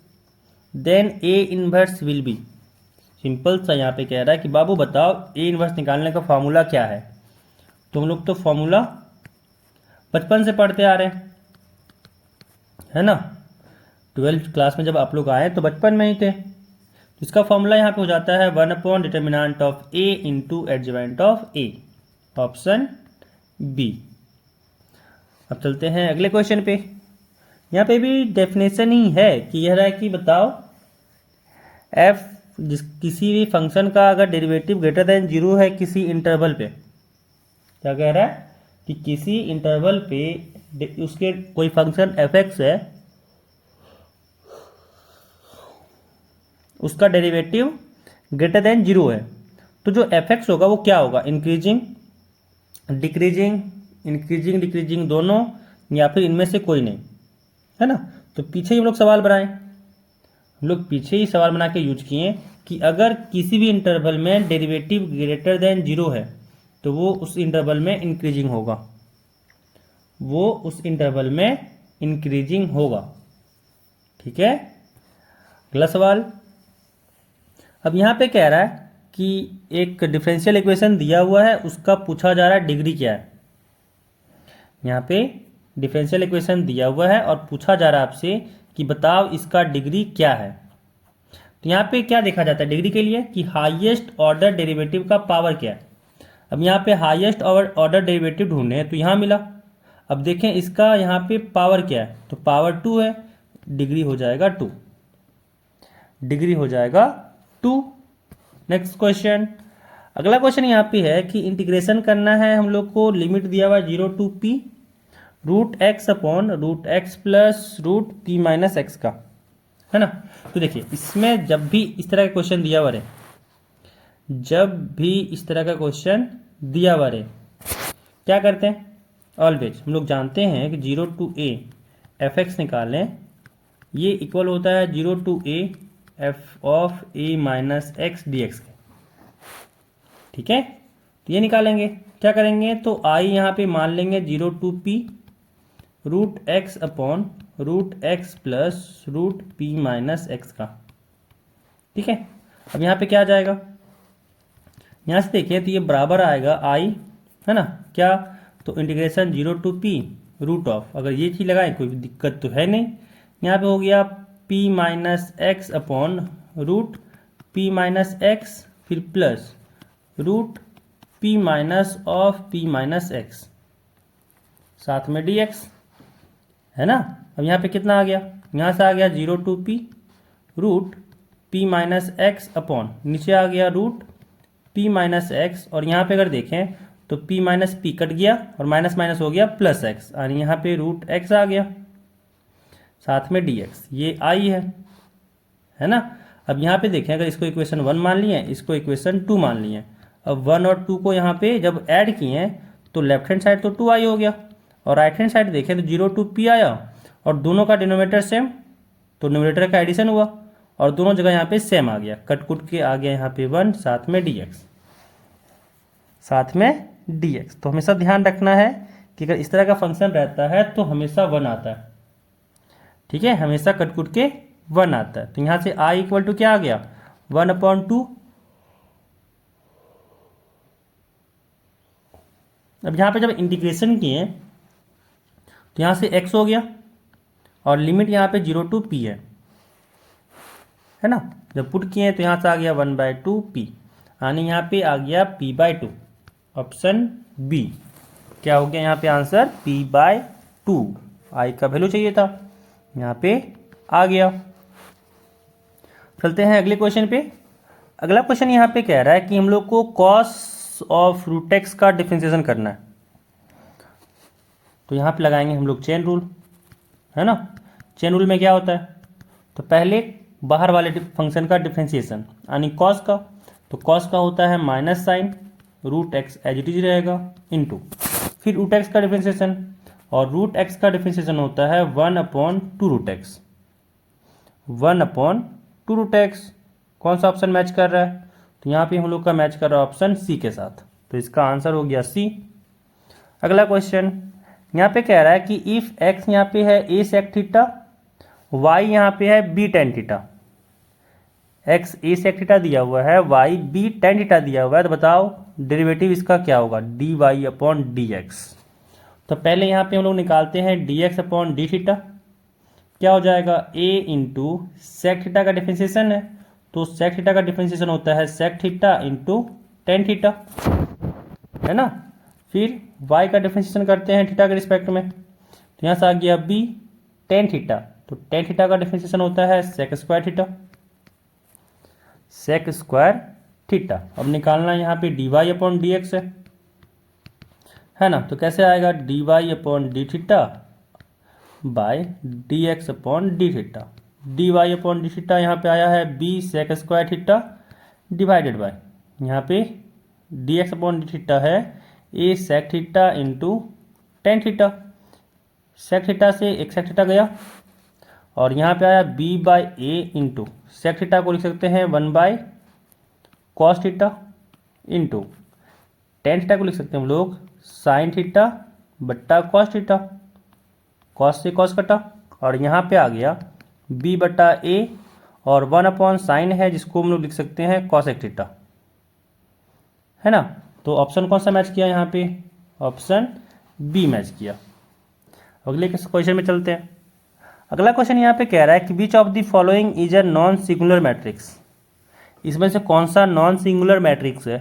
then A inverse will be. Simple सा यहाँ पे कह रहा है कि बाबू बताओ ए इनवर्स निकालने का फॉर्मूला क्या है। तुम लोग तो फॉर्मूला बचपन से पढ़ते आ रहे हैं, है ना, 12th क्लास में जब आप लोग आए तो बचपन में ही थे। इसका फॉर्मूला यहाँ पे हो जाता है 1 determinant of A into adjoint of A, option B. अब चलते हैं अगले क्वेश्चन पे। यहाँ पे भी डेफिनेशन ही है कि यह रहा है कि बताओ f किसी भी फंक्शन का अगर डेरिवेटिव ग्रेटर देन 0 है किसी इंटरवल पे, क्या कह रहा है कि किसी इंटरवल पे उसके कोई फंक्शन fx है, उसका डेरिवेटिव ग्रेटर देन 0 है, तो जो fx होगा वो क्या होगा, इंक्रीजिंग डिक्रीजिंग, इंक्रीजिंग डिक्रीजिंग दोनों, या फिर इनमें से कोई नहीं, है ना। तो पीछे ही हम लोग सवाल बनाए, हम लोग पीछे ही सवाल बना के यूज किए कि अगर किसी भी इंटरवल में डेरिवेटिव ग्रेटर देन 0 है तो वो उस इंटरवल में इंक्रीजिंग होगा, वो उस इंटरवल में इंक्रीजिंग होगा। ठीक है, अगला सवाल। अब यहाँ पे कह रहा है कि एक डिफरेंशियल इक्वेशन दिया हुआ है, उसका पूछा जा रहा है डिग्री क्या है। यहाँ पे डिफरेंशियल इक्वेशन दिया हुआ है और पूछा जा रहा है आपसे कि बताओ इसका डिग्री क्या है। तो यहाँ पे क्या देखा जाता है डिग्री के लिए कि हाईएस्ट ऑर्डर डेरिवेटिव का पावर क्या है। अब यहाँ पे हाईएस्ट ऑर्डर डेरिवेटिव ढूंढने हैं तो यहाँ मिला। अब देखें इसका यहाँ पे पावर क्या है, तो पावर 2 है, डिग्री हो जाएगा 2, डिग्री हो जाएगा 2। Next question. अगला क्वेश्चन यहाँ पे है कि इंटीग्रेशन करना है हम लोग को, लिमिट दिया हुआ 0 to p √x plus √p-x का, है ना। तो देखिए इसमें जब भी इस तरह का क्वेश्चन दिया हुआ है, जब भी इस तरह का क्वेश्चन दिया हुआ है, क्या करते हैं, ऑलवेज हम लोग जानते हैं कि 0 टू a fx निकालें, ये इक्वल होता है 0 to a f of a minus x dx के। ठीक है, तो ये निकालेंगे, क्या करेंगे, तो i यहाँ पे मान लेंगे 0 to p, root X upon root X plus root P minus x का। ठीक है, अब यहाँ पे क्या आ जाएगा, यहाँ से देखिए तो ये बराबर आएगा आई, है ना क्या, तो integration 0 to P root of, अगर ये चीज़ लगाए कोई दिक्कत तो है नहीं। यहाँ पे हो गया p minus x upon root P minus x, फिर plus root p minus of p minus x, साथ में dx, है ना। अब यहाँ पे कितना आ गया, यहाँ से आ गया 0 to P root p minus x upon, नीचे आ गया रूट p माइनस एक्स, और यहाँ पे अगर देखें तो p माइनस पी कट गया और माइनस माइनस हो गया प्लस एक्स, यानी यहाँ पे रूट x आ गया, साथ में dx, ये i है ना। अब यहाँ पे देखें, अगर इसको इक्वेशन 1 मान लिए, इसको इक्वेशन 2 मान लिए, अब 1 और 2 को यहाँ पे जब ऐड किए तो लेफ्ट हैंड साइड तो 2i हो गया, और राइट हैंड साइड देखें तो 0 टू p आया, और दोनों का डिनोमिनेटर सेम, तो न्यूमरेटर का एडिशन हुआ, और दोनों जगह यहाँ पे सेम आ गया, कट कुट के आ गया यहाँ पे 1, साथ में dx, साथ में dx। तो हमेशा ध्यान रखना है कि अगर इस तरह का फंक्शन रहता है तो हमेशा 1 आता है। ठीक है, हमेशा कट कुट के 1 आता है। तो यहाँ से i इक्वल टू क्या आ गया, 1/2। अब यहाँ पे जब इंटीग्रेशन किए तो यहाँ से x हो गया, और लिमिट यहाँ पे 0 टू p है ना। जब पुट किए तो यहाँ से आ गया 1/2p, यानी यहाँ पे आ गया p/2, ऑप्शन बी। क्या हो गया यहाँ पे आंसर, p/2। i का वैल्यू चाहिए था, यहाँ पे आ गया। चलते हैं अगले क्वेश्चन पे। अगला क्वेश्चन यहाँ पे कह रहा है कि हम लोग को कॉस ऑफ रूट एक्स का डिफरेंशिएशन करना है। तो यहाँ पे लगाएंगे हम लोग चेन रूल, है ना। चेन रूल में क्या होता है, तो पहले बाहर वाले फंक्शन का डिफरेंशिएशन यानी कॉस का, तो कॉस का होता है minus sine, root X as it is रहेगा, इनटू फिर रूट एक्स का डिफरेंशिएशन, और रूट एक्स का डिफरेंशिएशन होता है 1/2 रूट एक्स, 1/2 रूट एक्स। कौन सा ऑप्शन मैच कर रहा है, तो यहाँ पे हम लोग का मैच कर रहा है ऑप्शन सी के साथ, तो इसका आंसर हो गया सी। अगला क्वेश्चन यहाँ पे कह रहा है कि इफ एक्स यहाँ पे है a sec थीटा, y यहाँ पे है b tan theta, x a sec theta दिया हुआ है, y b tan थीटा दिया हुआ है, तो बताओ डेरिवेटिव इसका क्या होगा, dy/dx। तो पहले यहाँ पे हम लोग निकालते हैं dx/d थीटा, क्या हो जाएगा, a इंटू सेक थीटा का डिफरेंशिएशन है, तो सेक थीटा का डिफरेंशिएशन होता है sec theta into tan theta, है ना। फिर y का डिफरेंशिएशन करते हैं थीटा के रिस्पेक्ट में, तो यहाँ से आ गया b टेन थीटा, तो टेन थीटा का डिफरेंशिएशन होता है sec square theta, sec square theta. अब निकालना यहाँ पे dy/dx है ना। तो कैसे आएगा, dy/d theta by dx/d theta, dy/d theta यहाँ पे आया है b sec square theta divided by, यहाँ पे dx/d थीटा है a sec theta into tan theta, sec theta से एक सेक थीटा गया, और यहाँ पे आया b/a इंटू सेक थीटा को लिख सकते हैं 1/cos theta into tan theta को लिख सकते हैं हम लोग साइन थीटा बट्टा कॉस थीटा, कॉस से कॉस कटा, और यहाँ पे आ गया b/a, और 1/sin है जिसको हम लोग लिख सकते हैं cosec थीटा, है ना। तो ऑप्शन कौन सा मैच किया यहाँ पे, ऑप्शन बी मैच किया। अगले क्वेश्चन में चलते हैं। अगला क्वेश्चन यहाँ पे कह रहा है कि which of the following is a non singular matrix, इसमें से कौन सा नॉन सिंगुलर मैट्रिक्स है।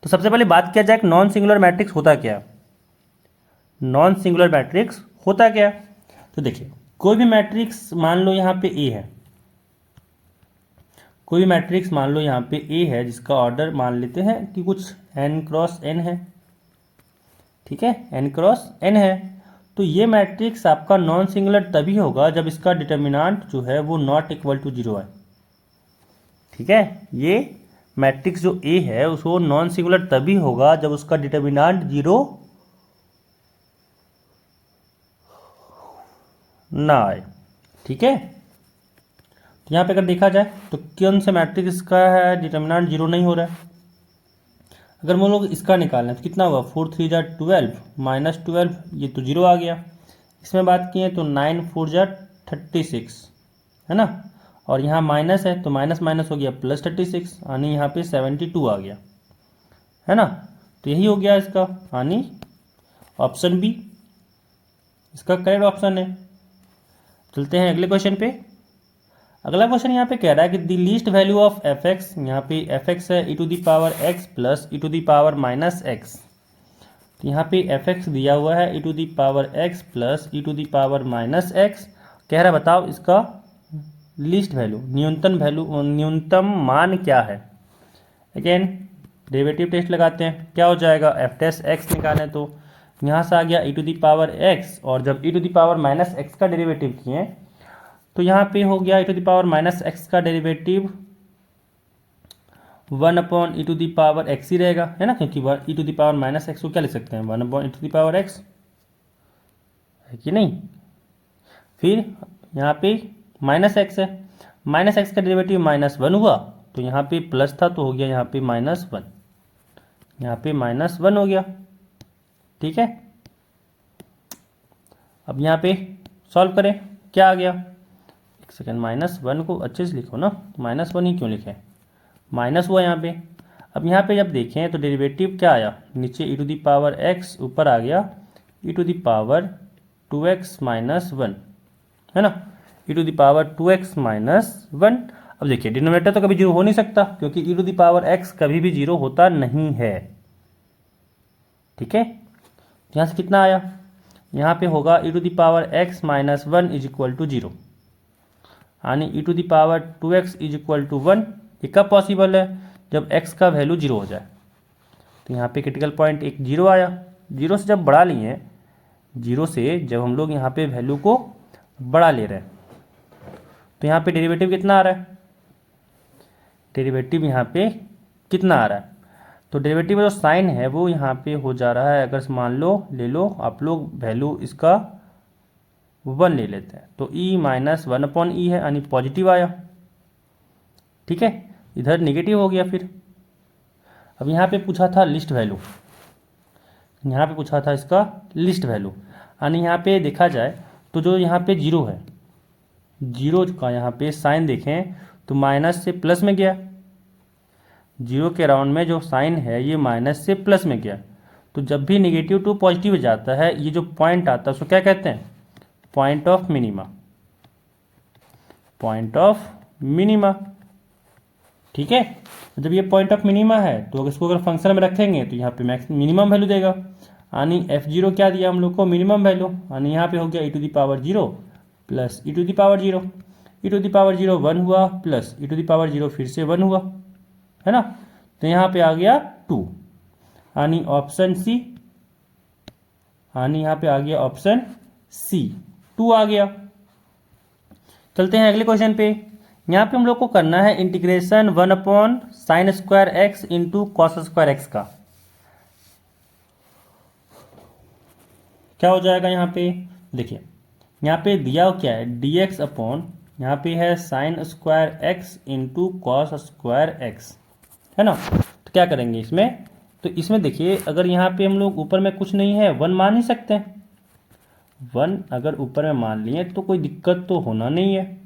तो सबसे पहले बात किया जाए नॉन सिंगुलर मैट्रिक्स होता क्या है। नॉन सिंगुलर मैट्रिक्स होता क्या है, तो देखिए कोई भी मैट्रिक्स मान लो यहाँ पे ए है, कोई भी मैट्रिक्स मान लो यहाँ पे ए है जिसका ऑर्डर मान लेते हैं कि कुछ n×n है, ठीक है, n×n है, तो ये मैट्रिक्स आपका नॉन सिंगुलर तभी होगा जब इसका डिटर्मिनेंट जो है वो नॉट इक्वल टू 0 है। ठीक है, ये मैट्रिक्स जो ए है उसको नॉन सिंगुलर तभी होगा जब उसका डिटर्मिनेंट 0 ना आए। ठीक है, तो यहाँ पे अगर देखा जाए तो कौन से मैट्रिक्स का है डिटर्मिनेंट 0 नहीं हो रहा है। अगर हम लोग इसका निकालें तो कितना हुआ, 4 3 जा 12 माइनस 12, ये तो 0 आ गया। इसमें बात की है तो 9 4 जा 36 है ना, और यहाँ माइनस है तो माइनस माइनस हो गया प्लस 36, यानी यहाँ पे 72 आ गया है ना। तो यही हो गया इसका, यानी ऑप्शन बी इसका करेक्ट ऑप्शन है। चलते हैं अगले क्वेश्चन पे। अगला क्वेश्चन यहाँ पे कह रहा है कि the least value of f x, यहाँ पे एफ एक्स है e to the power x plus e to the power minus x. तो यहाँ पे एफ एक्स दिया हुआ है e to the power x plus e to the power minus x. कह रहा है बताओ इसका लीस्ट वैल्यू, न्यूनतम मान क्या है। अगेन डेरिवेटिव टेस्ट लगाते हैं, क्या हो जाएगा, एफ टेस्ट एक्स निकालें तो यहाँ से आ गया e to the power x, और जब e to the power minus x का डेरिवेटिव किए तो यहाँ पे हो गया e to the power minus x का derivative 1 upon e to the power x ही रहेगा है ना, क्योंकि e to the power minus x को क्या लिख सकते हैं, 1 upon e to the power x, है कि नहीं। फिर यहाँ पे माइनस एक्स है, माइनस एक्स का डेरिवेटिव -1 हुआ तो यहाँ पे प्लस था तो हो गया यहाँ पे -1, यहाँ पे -1 हो गया, ठीक है। अब यहाँ पे सॉल्व करें, क्या आ गया, एक सेकेंड, -1 को अच्छे से लिखो ना, -1 ही क्यों लिखे, माइनस हुआ यहाँ पे। अब यहाँ पे जब देखें तो डेरिवेटिव क्या आया, नीचे ई टू दी पावर एक्स, ऊपर आ गया e to the power 2x - 1 है ना, ई टू दी पावर 2x - 1। अब देखिए डिनोमिनेटर तो कभी जीरो हो नहीं सकता, क्योंकि e to the power x कभी भी जीरो होता नहीं है, ठीक है। यहाँ से कितना आया, यहाँ पे होगा e to the power x - 1 is equal to 0, यानी e to the power 2x is equal to 1। ये कब पॉसिबल है, जब x का वैल्यू 0 हो जाए। तो यहाँ पे क्रिटिकल पॉइंट एक 0 आया, 0 से जब बढ़ा लिए, 0 से जब हम लोग यहाँ पे वैल्यू को बढ़ा ले रहे हैं तो यहाँ पे डेरिवेटिव कितना आ रहा है, डेरिवेटिव यहाँ पे कितना आ रहा है, तो डेरिवेटिव जो साइन है वो यहाँ पे हो जा रहा है, अगर मान लो ले लो आप लोग वैल्यू इसका 1 ले लेते हैं तो e - 1 अपॉन ई है, यानी पॉजिटिव आया, ठीक है। इधर नेगेटिव हो गया। फिर अब यहाँ पे पूछा था लिस्ट वैल्यू, यहाँ पे पूछा था इसका लिस्ट वैल्यू, यानी यहाँ पे देखा जाए तो जो यहाँ पे 0 है, 0 का यहाँ पे साइन देखें तो माइनस से प्लस में गया, 0 के राउंड में जो साइन है ये माइनस से प्लस में गया। तो जब भी नेगेटिव टू पॉजिटिव जाता है, ये जो पॉइंट आता है उसको क्या कहते हैं, point of minima, point of minima, ठीक है। जब ये पॉइंट ऑफ मिनिमा है तो इसको अगर फंक्शन में रखेंगे तो यहाँ पे मैक्स मिनिमम वैल्यू देगा, यानी f0 क्या दिया हम लोग को, मिनिमम वैल्यू, यानी यहाँ पे हो गया e to the power 0 plus e to the power 0, e to the power 0 1 हुआ plus e to the power 0 फिर से 1 हुआ है ना, तो यहाँ पे आ गया 2, यानी ऑप्शन सी, यानी यहाँ पे आ गया ऑप्शन सी, 2 आ गया। चलते हैं अगले क्वेश्चन पे। यहाँ पे हम लोग को करना है integration 1 upon sine square x into cos square x का। क्या हो जाएगा यहाँ पे, देखिए यहाँ पे दिया क्या है, dx अपॉन यहाँ पे है sign square x into cos square X है ना। तो क्या करेंगे इसमें, तो इसमें देखिए अगर यहाँ पे हम लोग ऊपर में कुछ नहीं है 1 मान ही सकते हैं, 1 अगर ऊपर में मान लिए तो कोई दिक्कत तो होना नहीं है,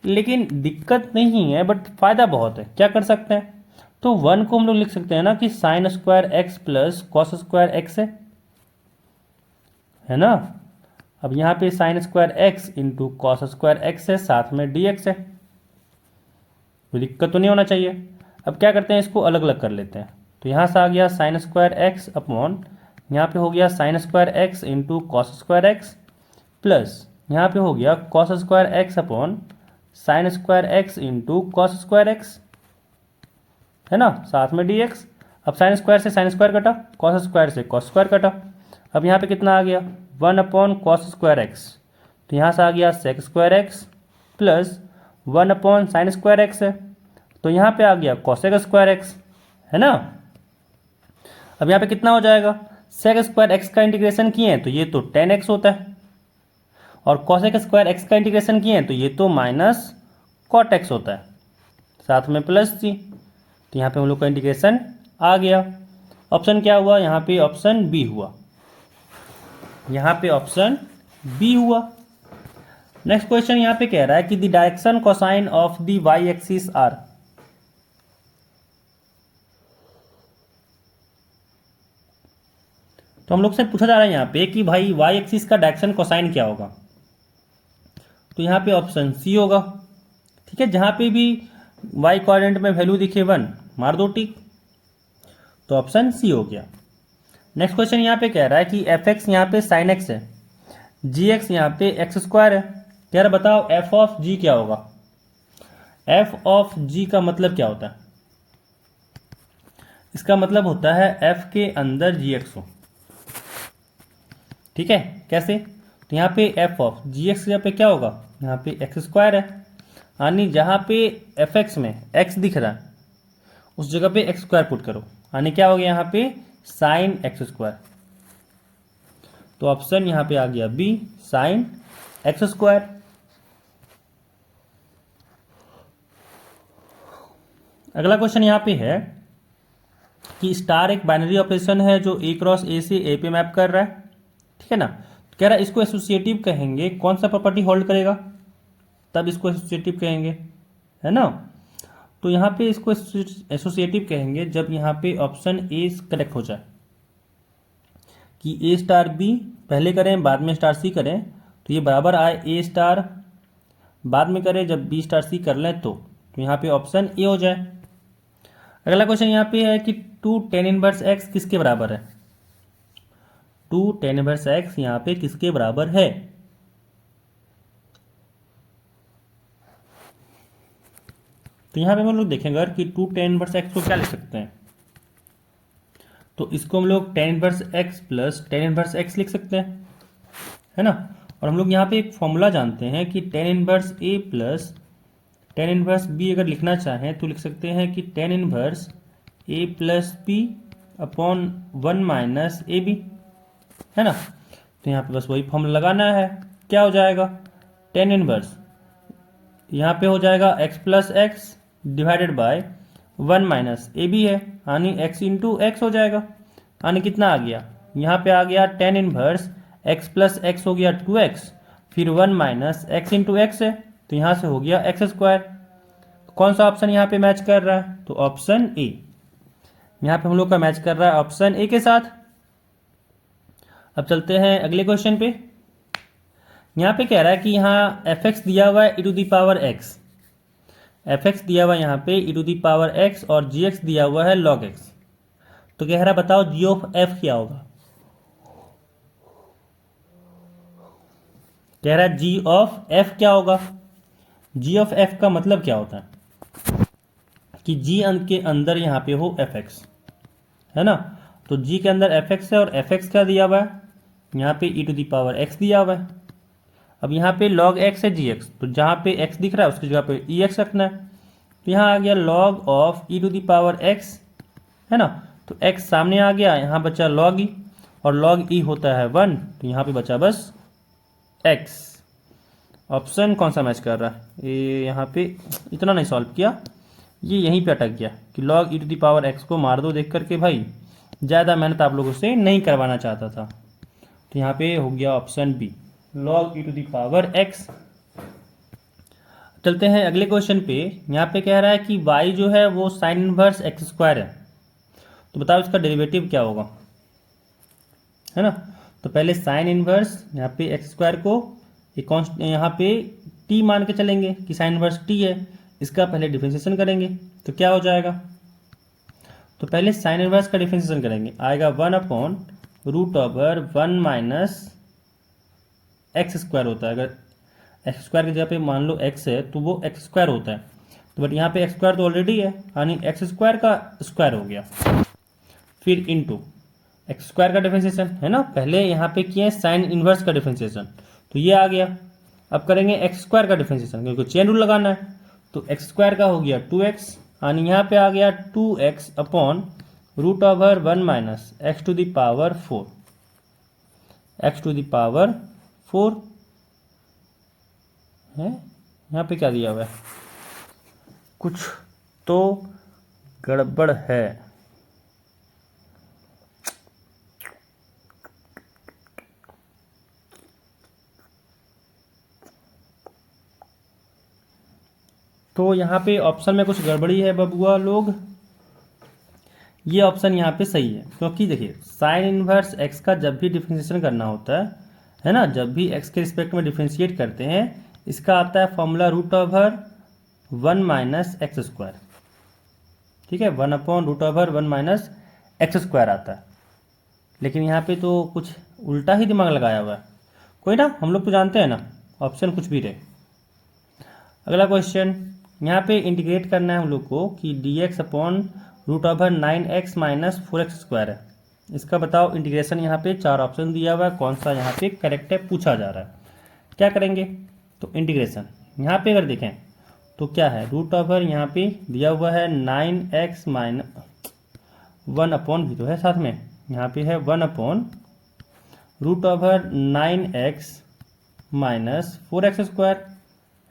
लेकिन दिक्कत नहीं है बट फायदा बहुत है। क्या कर सकते हैं, तो 1 को हम लोग लिख सकते हैं ना कि sign square X plus cos square X है ना। अब यहाँ पे sign square x into cos square X है, साथ में dx है, कोई दिक्कत तो नहीं होना चाहिए। अब क्या करते हैं, इसको अलग अलग कर लेते हैं, तो यहाँ से आ गया साइन स्क्वायर एक्स अपॉन यहाँ पे हो गया sign square x into cos square X plus यहाँ पे हो गया cos square x upon sine square x into cos square X है ना, साथ में dx। अब साइन स्क्वायर से साइन स्क्वायर कटा, कॉस स्क्वायर से कॉस स्क्वायर कटा, अब यहाँ पे कितना आ गया 1 अपॉन कॉस स्क्वायर एक्स, तो यहाँ से आ गया sec square X plus 1 upon sine square X है, तो यहाँ पे आ गया कॉसेक स्क्वायर एक्स है ना। अब यहाँ पे कितना हो जाएगा, सेक स्क्वायर एक्स का इंटीग्रेशन किए हैं तो ये तो 10x होता है, और कॉसेक स्क्वायर एक्स का इंटीग्रेशन किए हैं तो ये तो माइनस कॉट एक्स होता है, साथ में प्लस सी, तो यहाँ पे हम लोग का इंटीग्रेशन आ गया। ऑप्शन क्या हुआ यहाँ पे? ऑप्शन बी हुआ, यहाँ पे ऑप्शन बी हुआ। नेक्स्ट क्वेश्चन यहाँ पे कह रहा है कि the direction cosine of the Y axis are. तो हम लोग से पूछा जा रहा है यहाँ पे कि भाई वाई एक्सिस का डायरेक्शन कोसाइन क्या होगा। तो यहाँ पे ऑप्शन सी होगा। ठीक है, जहाँ पे भी वाई कोऑर्डिनेट में वैल्यू दिखे 1 मार दो टिक, तो ऑप्शन सी हो गया। नेक्स्ट क्वेश्चन यहाँ पे कह रहा है कि एफ एक्स यहाँ पे साइन एक्स है, जी एक्स यहाँ पे एक्स स्क्वायर है। यार बताओ एफ ऑफ जी क्या होगा? एफ ऑफ जी का मतलब क्या होता है? इसका मतलब होता है एफ के अंदर जी एक्स हो। ठीक है, कैसे? तो यहाँ पे एफ ऑफ जी एक्स जगह पे क्या होगा? यहाँ पे एक्स स्क्वायर है, यानी जहाँ पे एफ एक्स में एक्स दिख रहा है उस जगह पे एक्स स्क्वायर पुट करो, यानी क्या हो गया यहाँ पे? Sine x square. तो ऑप्शन यहाँ पे आ गया बी, साइन एक्स स्क्वायर। अगला क्वेश्चन यहाँ पे है कि स्टार एक बाइनरी ऑपरेशन है जो ए क्रॉस ए से ए पे मैप कर रहा है। ठीक है ना, तो कह रहा है इसको एसोसिएटिव कहेंगे, कौन सा प्रॉपर्टी होल्ड करेगा तब इसको एसोसिएटिव कहेंगे, है ना। तो यहाँ पे इसको एसोसिएटिव कहेंगे जब यहाँ पे ऑप्शन ए करेक्ट हो जाए कि ए स्टार बी पहले करें बाद में स्टार सी करें, तो ये बराबर आए ए स्टार बाद में करें जब बी स्टार सी कर लें तो यहाँ पे ऑप्शन ए हो जाए। अगला क्वेश्चन यहाँ पे है कि 2 tan इनवर्स एक्स किसके बराबर है? 2 tan इनवर्स एक्स यहाँ पे किसके बराबर है? तो यहाँ पे हम लोग देखेंगे अगर कि 2 tan इनवर्स एक्स को क्या लिख सकते हैं, तो इसको हम लोग tan inverse x plus tan inverse x लिख सकते हैं, है ना। और हम लोग यहाँ पे एक फॉर्मूला जानते हैं कि tan inverse A plus tan inverse B अगर लिखना चाहें तो लिख सकते हैं कि tan inverse A plus B upon 1 minus A B, है ना। तो यहाँ पे बस वही फॉर्मूला लगाना है, क्या हो जाएगा? tan इनवर्स यहाँ पे हो जाएगा x plus X divided by 1 minus A B है, यानी x इंटू एक्स हो जाएगा, यानी कितना आ गया? यहाँ पे आ गया tan inverse x plus x हो गया 2x, फिर 1 माइनस एक्स इंटू एक्स है, तो यहाँ से हो गया एक्स स्क्वायर। कौन सा ऑप्शन यहाँ पे मैच कर रहा है? तो ऑप्शन ए। यहाँ पे हम लोग का मैच कर रहा है ऑप्शन ए के साथ। अब चलते हैं अगले क्वेश्चन पे। यहाँ पे कह रहा है कि यहाँ एफ एक्स दिया हुआ है e to the power x, f x दिया हुआ है यहाँ पे e to the power x और जी एक्स दिया हुआ है लॉग एक्स। तो कह रहा है बताओ जी ऑफ एफ क्या होगा? कह रहा है जी ऑफ एफ क्या होगा? जी ऑफ एफ का मतलब क्या होता है कि जी के अंदर यहाँ पे हो एफ एक्स, है ना। तो जी के अंदर एफ एक्स है और एफ एक्स क्या दिया हुआ है? यहाँ पे e to the power x दिया हुआ है। अब यहाँ पे लॉग एक्स है जी एक्स, तो जहाँ पे एक्स दिख रहा है उसकी जगह पे ई एक्स रखना है। तो यहाँ आ गया log of E to the power x, है ना। तो एक्स सामने आ गया, यहाँ बचा लॉग ई, और लॉग ई होता है 1, तो यहाँ पे बचा बस एक्स। ऑप्शन कौन सा मैच कर रहा है? ये यहाँ पे इतना नहीं सॉल्व किया, ये यहीं पे अटक गया कि log E to the power X को मार दो देख करके भाई, ज़्यादा मेहनत आप लोगों से नहीं करवाना चाहता था। तो यहाँ पे हो गया option B, log E to the power X. चलते हैं अगले क्वेश्चन पे। यहाँ पे कह रहा है कि y जो है वो साइन इनवर्स एक्स स्क्वायर है, तो बताओ इसका डेरिवेटिव क्या होगा, है ना। तो पहले साइन इनवर्स यहाँ पे एक्स स्क्वायर को एक यहाँ पे t मान के चलेंगे कि साइन इनवर्स t है, इसका पहले डिफरेंशिएशन करेंगे तो क्या हो जाएगा? तो पहले साइन इनवर्स का डिफरेंशिएशन करेंगे, आएगा 1 upon root over 1 minus X square होता है। अगर एक्स स्क्वायर की जगह पे मान लो एक्स है तो वो एक्स स्क्वायर होता है, तो बट यहाँ पे एक्स स्क्वायर तो ऑलरेडी है, यानी एक्स स्क्वायर का स्क्वायर हो गया, फिर इनटू एक्स स्क्वायर का डिफरेंशिएशन, है ना। पहले यहाँ पे किए साइन इनवर्स का डिफरेंशिएशन, तो ये आ गया। अब करेंगे एक्स स्क्वायर का डिफरेंशिएशन, क्योंकि चेन रूल लगाना है, तो एक्स स्क्वायर का हो गया 2x, यानी यहाँ पे आ गया 2x upon root over 1 minus X to the power 4, X to the power 4 है। यहाँ पे क्या दिया हुआ है? कुछ तो गड़बड़ है। तो यहाँ पे ऑप्शन में कुछ गड़बड़ी है बबुआ लोग। ये ऑप्शन यहाँ पे सही है, क्योंकि देखिए साइन इनवर्स एक्स का जब भी डिफरेंशिएशन करना होता है ना, जब भी एक्स के रिस्पेक्ट में डिफरेंशिएट करते हैं, इसका आता है formula root over 1 minus X square. ठीक है, 1/√1 माइनस एक्स स्क्वायर आता है। लेकिन यहाँ पे तो कुछ उल्टा ही दिमाग लगाया हुआ है। कोई ना, हम लोग तो जानते हैं ना, ऑप्शन कुछ भी रहे। अगला क्वेश्चन, यहाँ पे इंटीग्रेट करना है हम लोग को कि dx/√9x माइनस 4x स्क्वायर है। इसका बताओ इंटीग्रेशन। यहाँ पे 4 ऑप्शन दिया हुआ है, कौन सा यहाँ पे करेक्ट है पूछा जा रहा है। क्या करेंगे, तो इंटीग्रेशन यहाँ पे अगर देखें तो क्या है, रूट ओवर यहाँ पे दिया हुआ है 9x माइनस 1 भी तो है साथ में, यहाँ पे है 1/√9x माइनस 4x स्क्वायर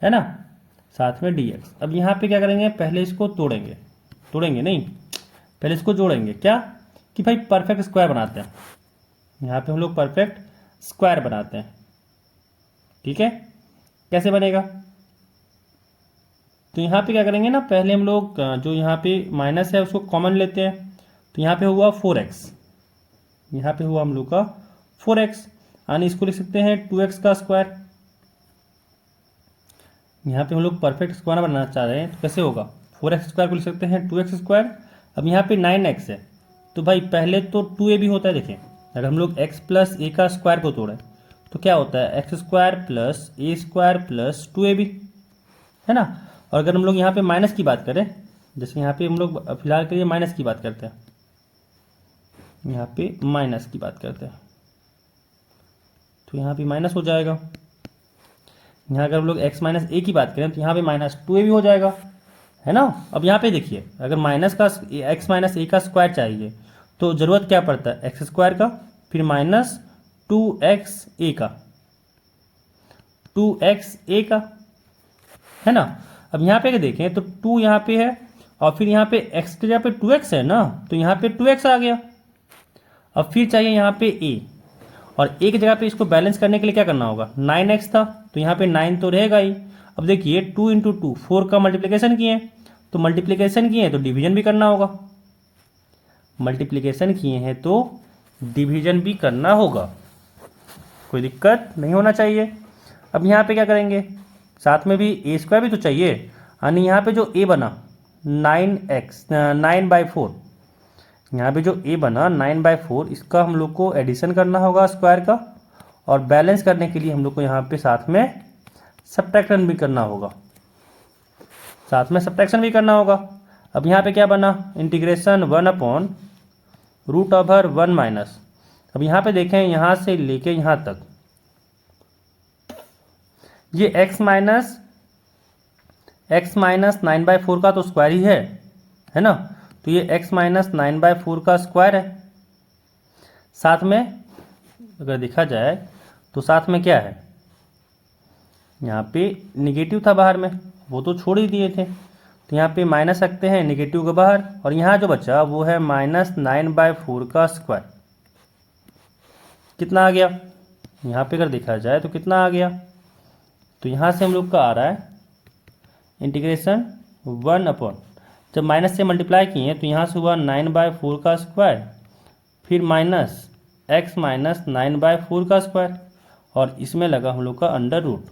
है ना, साथ में dx। अब यहाँ पे क्या करेंगे, पहले इसको तोड़ेंगे नहीं, पहले इसको जोड़ेंगे। क्या कि भाई परफेक्ट स्क्वायर बनाते हैं, यहाँ पे हम लोग परफेक्ट स्क्वायर बनाते हैं। ठीक है, कैसे बनेगा, तो यहाँ पे क्या करेंगे ना, पहले हम लोग जो यहाँ पे माइनस है उसको कॉमन लेते हैं। तो यहाँ पे हुआ 4x, यहाँ पे हुआ हम लोग का 4x, यानी इसको लिख सकते हैं 2x का स्क्वायर। यहाँ पे हम लोग परफेक्ट स्क्वायर बनाना चाह रहे हैं, तो कैसे होगा, 4x स्क्वायर को लिख सकते हैं 2x स्क्वायर। अब यहाँ पे 9x है, तो भाई पहले तो 2a भी होता है। देखिए अगर हम लोग x प्लस a का स्क्वायर को तोड़ें तो क्या होता है, x square plus a square plus 2ab है ना। और अगर हम लोग यहाँ पे माइनस की बात करें, जैसे यहाँ पे हम लोग फिलहाल के लिए माइनस की बात करते हैं, यहाँ पे माइनस की बात करते हैं, तो यहाँ पे माइनस हो जाएगा। यहाँ अगर हम लोग x माइनस ए की बात करें तो यहाँ पे माइनस 2a भी हो जाएगा है ना। अब यहाँ पे देखिए अगर माइनस का x माइनस ए का स्क्वायर चाहिए तो ज़रूरत क्या पड़ता है, एक्स स्क्वायर का, फिर माइनस 2xa का, 2xa का है ना। अब यहाँ पे अगर देखें तो 2 यहाँ पे है और फिर यहाँ पे x की जगह पे 2x है ना, तो यहाँ पे 2x आ गया। अब फिर चाहिए यहाँ पे a, और a की जगह पे इसको बैलेंस करने के लिए क्या करना होगा, 9x था तो यहाँ पे 9 तो रहेगा ही। अब देखिए 2 × 2 4 का मल्टीप्लिकेशन किए, तो मल्टीप्लिकेशन किए तो डिवीजन भी करना होगा, मल्टीप्लिकेशन किए हैं तो डिवीजन भी करना होगा, कोई दिक्कत नहीं होना चाहिए। अब यहाँ पे क्या करेंगे, साथ में भी a स्क्वायर भी तो चाहिए, यानी यहाँ पे जो a बना 9/4, यहाँ पे जो a बना 9/4, इसका हम लोग को एडिशन करना होगा स्क्वायर का, और बैलेंस करने के लिए हम लोग को यहाँ पे साथ में सब्ट्रैक्शन भी करना होगा, साथ में सब्ट्रैक्शन भी करना होगा। अब यहाँ पे क्या बना, इंटीग्रेशन 1/√1 माइनस, अब यहाँ पे देखें यहाँ से लेके यहाँ तक ये x माइनस 9/4 का तो स्क्वायर ही है ना, तो ये x माइनस 9/4 का स्क्वायर है। साथ में अगर देखा जाए तो साथ में क्या है, यहाँ पे निगेटिव था बाहर में, वो तो छोड़ ही दिए थे, तो यहाँ पे माइनस रखते हैं निगेटिव के बाहर, और यहाँ जो बचा वो है माइनस 9/4 का स्क्वायर। कितना आ गया, यहाँ पे अगर देखा जाए तो कितना आ गया, तो यहाँ से हम लोग का आ रहा है इंटीग्रेशन 1 जब माइनस से मल्टीप्लाई किए तो यहाँ से हुआ 9/4 का स्क्वायर, फिर माइनस x माइनस 9/4 का स्क्वायर, और इसमें लगा हम लोग का अंडर रूट,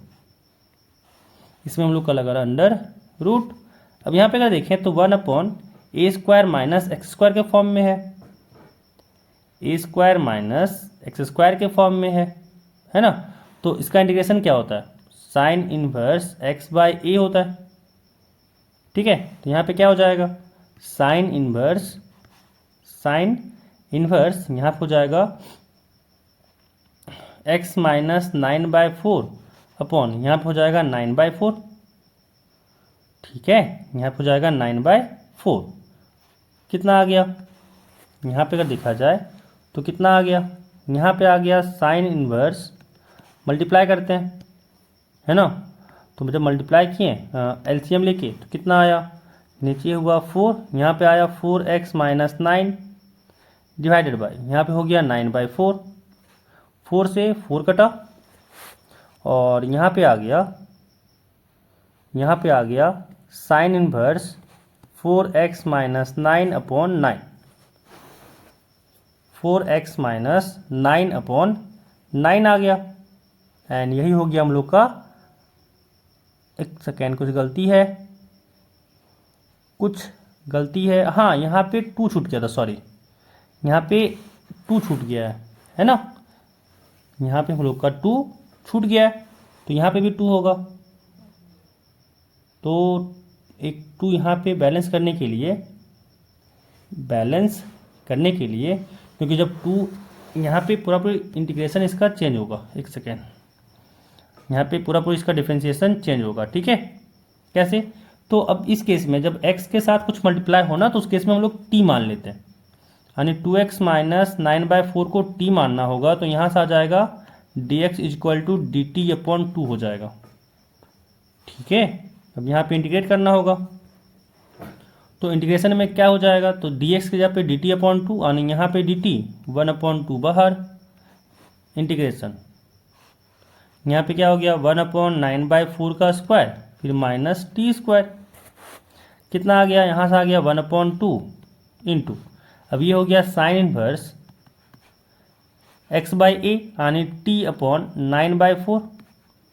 इसमें हम लोग का लगा अंडर रूट। अब यहाँ पे अगर देखें तो 1/a² माइनस x स्क्वायर के फॉर्म में है, a² माइनस x स्क्वायर के फॉर्म में है ना। तो इसका इंटीग्रेशन क्या होता है, साइन इनवर्स x/a होता है। ठीक है, तो यहाँ पे क्या हो जाएगा, साइन इनवर्स यहाँ पे हो जाएगा x माइनस 9/4 अपॉन यहाँ पे हो जाएगा 9/4। ठीक है, यहाँ पे हो जाएगा 9/4। कितना आ गया, यहाँ पे अगर देखा जाए तो कितना आ गया, यहाँ पे आ गया साइन इनवर्स, मल्टीप्लाई करते हैं है ना, तो जब मल्टीप्लाई किए एलसीएम लेके तो कितना आया, नीचे हुआ 4, यहाँ पे आया 4x माइनस 9 डिवाइडेड बाई यहाँ पे हो गया 9/4, 4 से 4 कटा, और यहाँ पे आ गया sine inverse 4x minus 9/9, 4x minus 9/9 आ गया। एंड यही हो गया हम लोग का, एक सेकेंड कुछ गलती है, हाँ यहाँ पे 2 छूट गया था, सॉरी यहाँ पे 2 छूट गया है ना, यहाँ पे हम लोग का 2 छूट गया है, तो यहाँ पे भी 2 होगा। तो एक 2 यहाँ पे बैलेंस करने के लिए, क्योंकि जब 2 यहाँ पे पूरा इंटीग्रेशन इसका चेंज होगा, एक सेकेंड, यहाँ पे पूरा इसका डिफरेंशिएशन चेंज होगा, ठीक है। कैसे? तो अब इस केस में जब x के साथ कुछ मल्टीप्लाई होना तो उस केस में हम लोग t मान लेते हैं, यानी 2x माइनस 9/4 को t मानना होगा, तो यहाँ से आ जाएगा dx इक्वल टू dt/2 हो जाएगा, ठीक है। अब यहाँ पे इंटीग्रेट करना होगा, तो इंटीग्रेशन में क्या हो जाएगा, तो dx की जगह पे dt/2 यानी यहाँ पे dt 1/2 बाहर, इंटीग्रेशन यहाँ पे क्या हो गया 1/9/4 का स्क्वायर, फिर माइनस t², कितना आ गया, यहाँ से आ गया 1/2 इंटू, अब ये हो गया साइन इनवर्स x/a यानी t/9/4,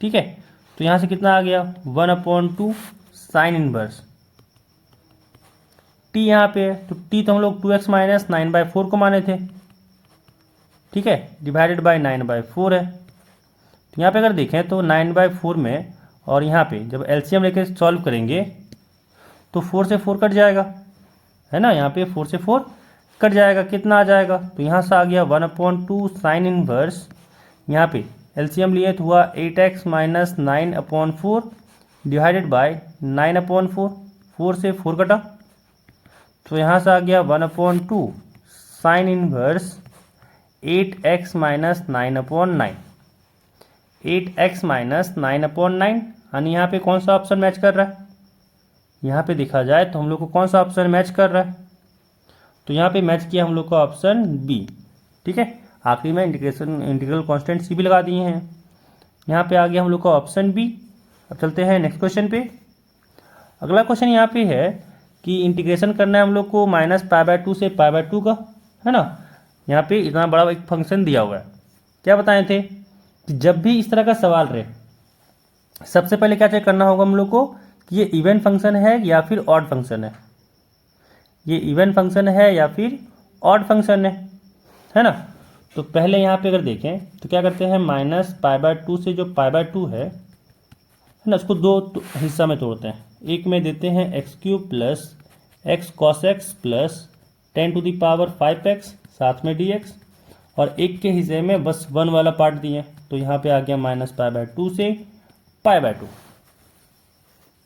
ठीक है। तो यहाँ से कितना आ गया 1/2 साइन इनवर्स, t यहाँ पे है, तो t तो हम लोग 2x माइनस 9/4 को माने थे, ठीक है, डिवाइडेड बाय 9/4 है। तो यहाँ पे अगर देखें तो 9/4 में और यहाँ पे जब एलसीएम लेके सॉल्व करेंगे तो 4 से 4 कट जाएगा, है ना, यहाँ पे 4 से 4 कट जाएगा, कितना आ जाएगा, तो यहाँ से आ गया 1/2 साइन इनवर्स, यहाँ पे एलसीएम लिए तो हुआ 8x माइनस 9/4 डिवाइडेड बाय 9/4, 4 से 4 कटा, तो यहाँ से आ गया 1/2 sine inverse 8x minus 9/9, 8x minus 9/9, यानी यहाँ पे कौन सा ऑप्शन मैच कर रहा है, यहाँ पे देखा जाए तो हम लोग को कौन सा ऑप्शन मैच कर रहा है, तो यहाँ पे मैच किया हम लोग का ऑप्शन बी, ठीक है। आखिरी में इंटीग्रल कांस्टेंट सी भी लगा दिए हैं, यहाँ पे आ गया हम लोग का ऑप्शन बी। अब चलते हैं नेक्स्ट क्वेश्चन पे। अगला क्वेश्चन यहाँ पे है कि इंटीग्रेशन करना है हम लोग को -π/2 से π/2 का, है ना। यहाँ पे इतना बड़ा एक फंक्शन दिया हुआ है, क्या बताए थे कि जब भी इस तरह का सवाल रहे सबसे पहले क्या चेक करना होगा हम लोग को कि ये इवन फंक्शन है या फिर ऑड फंक्शन है, ये इवन फंक्शन है या फिर ऑड फंक्शन है ना। तो पहले यहाँ पे अगर देखें तो क्या करते हैं, -π/2 से जो π/2 है ना, उसको 2 हिस्सा में तोड़ते हैं। एक में देते हैं x³ plus x cos x plus 10⁵5x साथ में dx, और एक के हिस्से में बस 1 वाला पार्ट दिए, तो यहाँ पे आ गया -π/2 से π/2,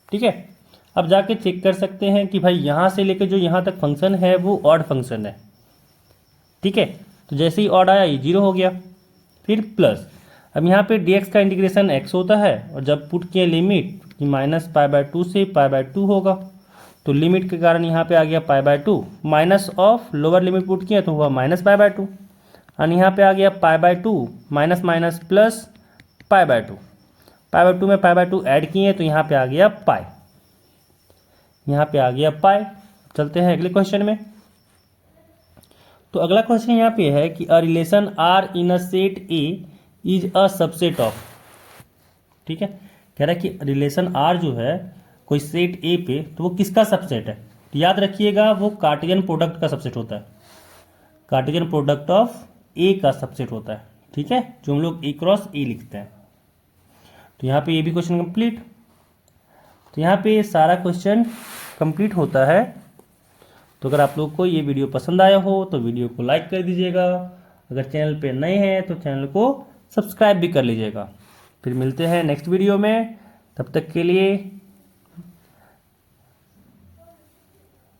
ठीक है। अब जाके चेक कर सकते हैं कि भाई यहाँ से लेकर जो यहाँ तक फंक्शन है वो ऑड फंक्शन है, ठीक है। तो जैसे ही ऑड आया ये 0 हो गया, फिर प्लस, अब यहाँ पे dx का इंटीग्रेशन x होता है, और जब पुट किए लिमिट कि -π/2 से π/2 होगा, तो लिमिट के कारण यहाँ पे आ गया π/2, minus of lower limit put किया तो हुआ -π/2, और यहाँ पे आ गया π/2 माइनस माइनस प्लस π/2, π/2 में π/2 ऐड किए तो यहाँ पे आ गया पाई, यहाँ पे आ गया पाई। चलते हैं अगले क्वेश्चन में। तो अगला क्वेश्चन यहाँ पे है कि a relation R in a set A is a subset of, ठीक है। कह रहा है कि रिलेशन R जो है कोई सेट A पे, तो वो किसका सबसेट है, तो याद रखिएगा वो कार्टेशियन प्रोडक्ट का सबसेट होता है, कार्टेशियन प्रोडक्ट ऑफ A का सबसेट होता है, ठीक है, जो हम लोग A क्रॉस A लिखते हैं। तो यहाँ पे ये भी क्वेश्चन कंप्लीट। तो यहाँ पे सारा क्वेश्चन कंप्लीट होता है। तो अगर आप लोग को ये वीडियो पसंद आया हो तो वीडियो को लाइक कर दीजिएगा, अगर चैनल पे नए हैं तो चैनल को सब्सक्राइब भी कर लीजिएगा। फिर मिलते हैं नेक्स्ट वीडियो में, तब तक के लिए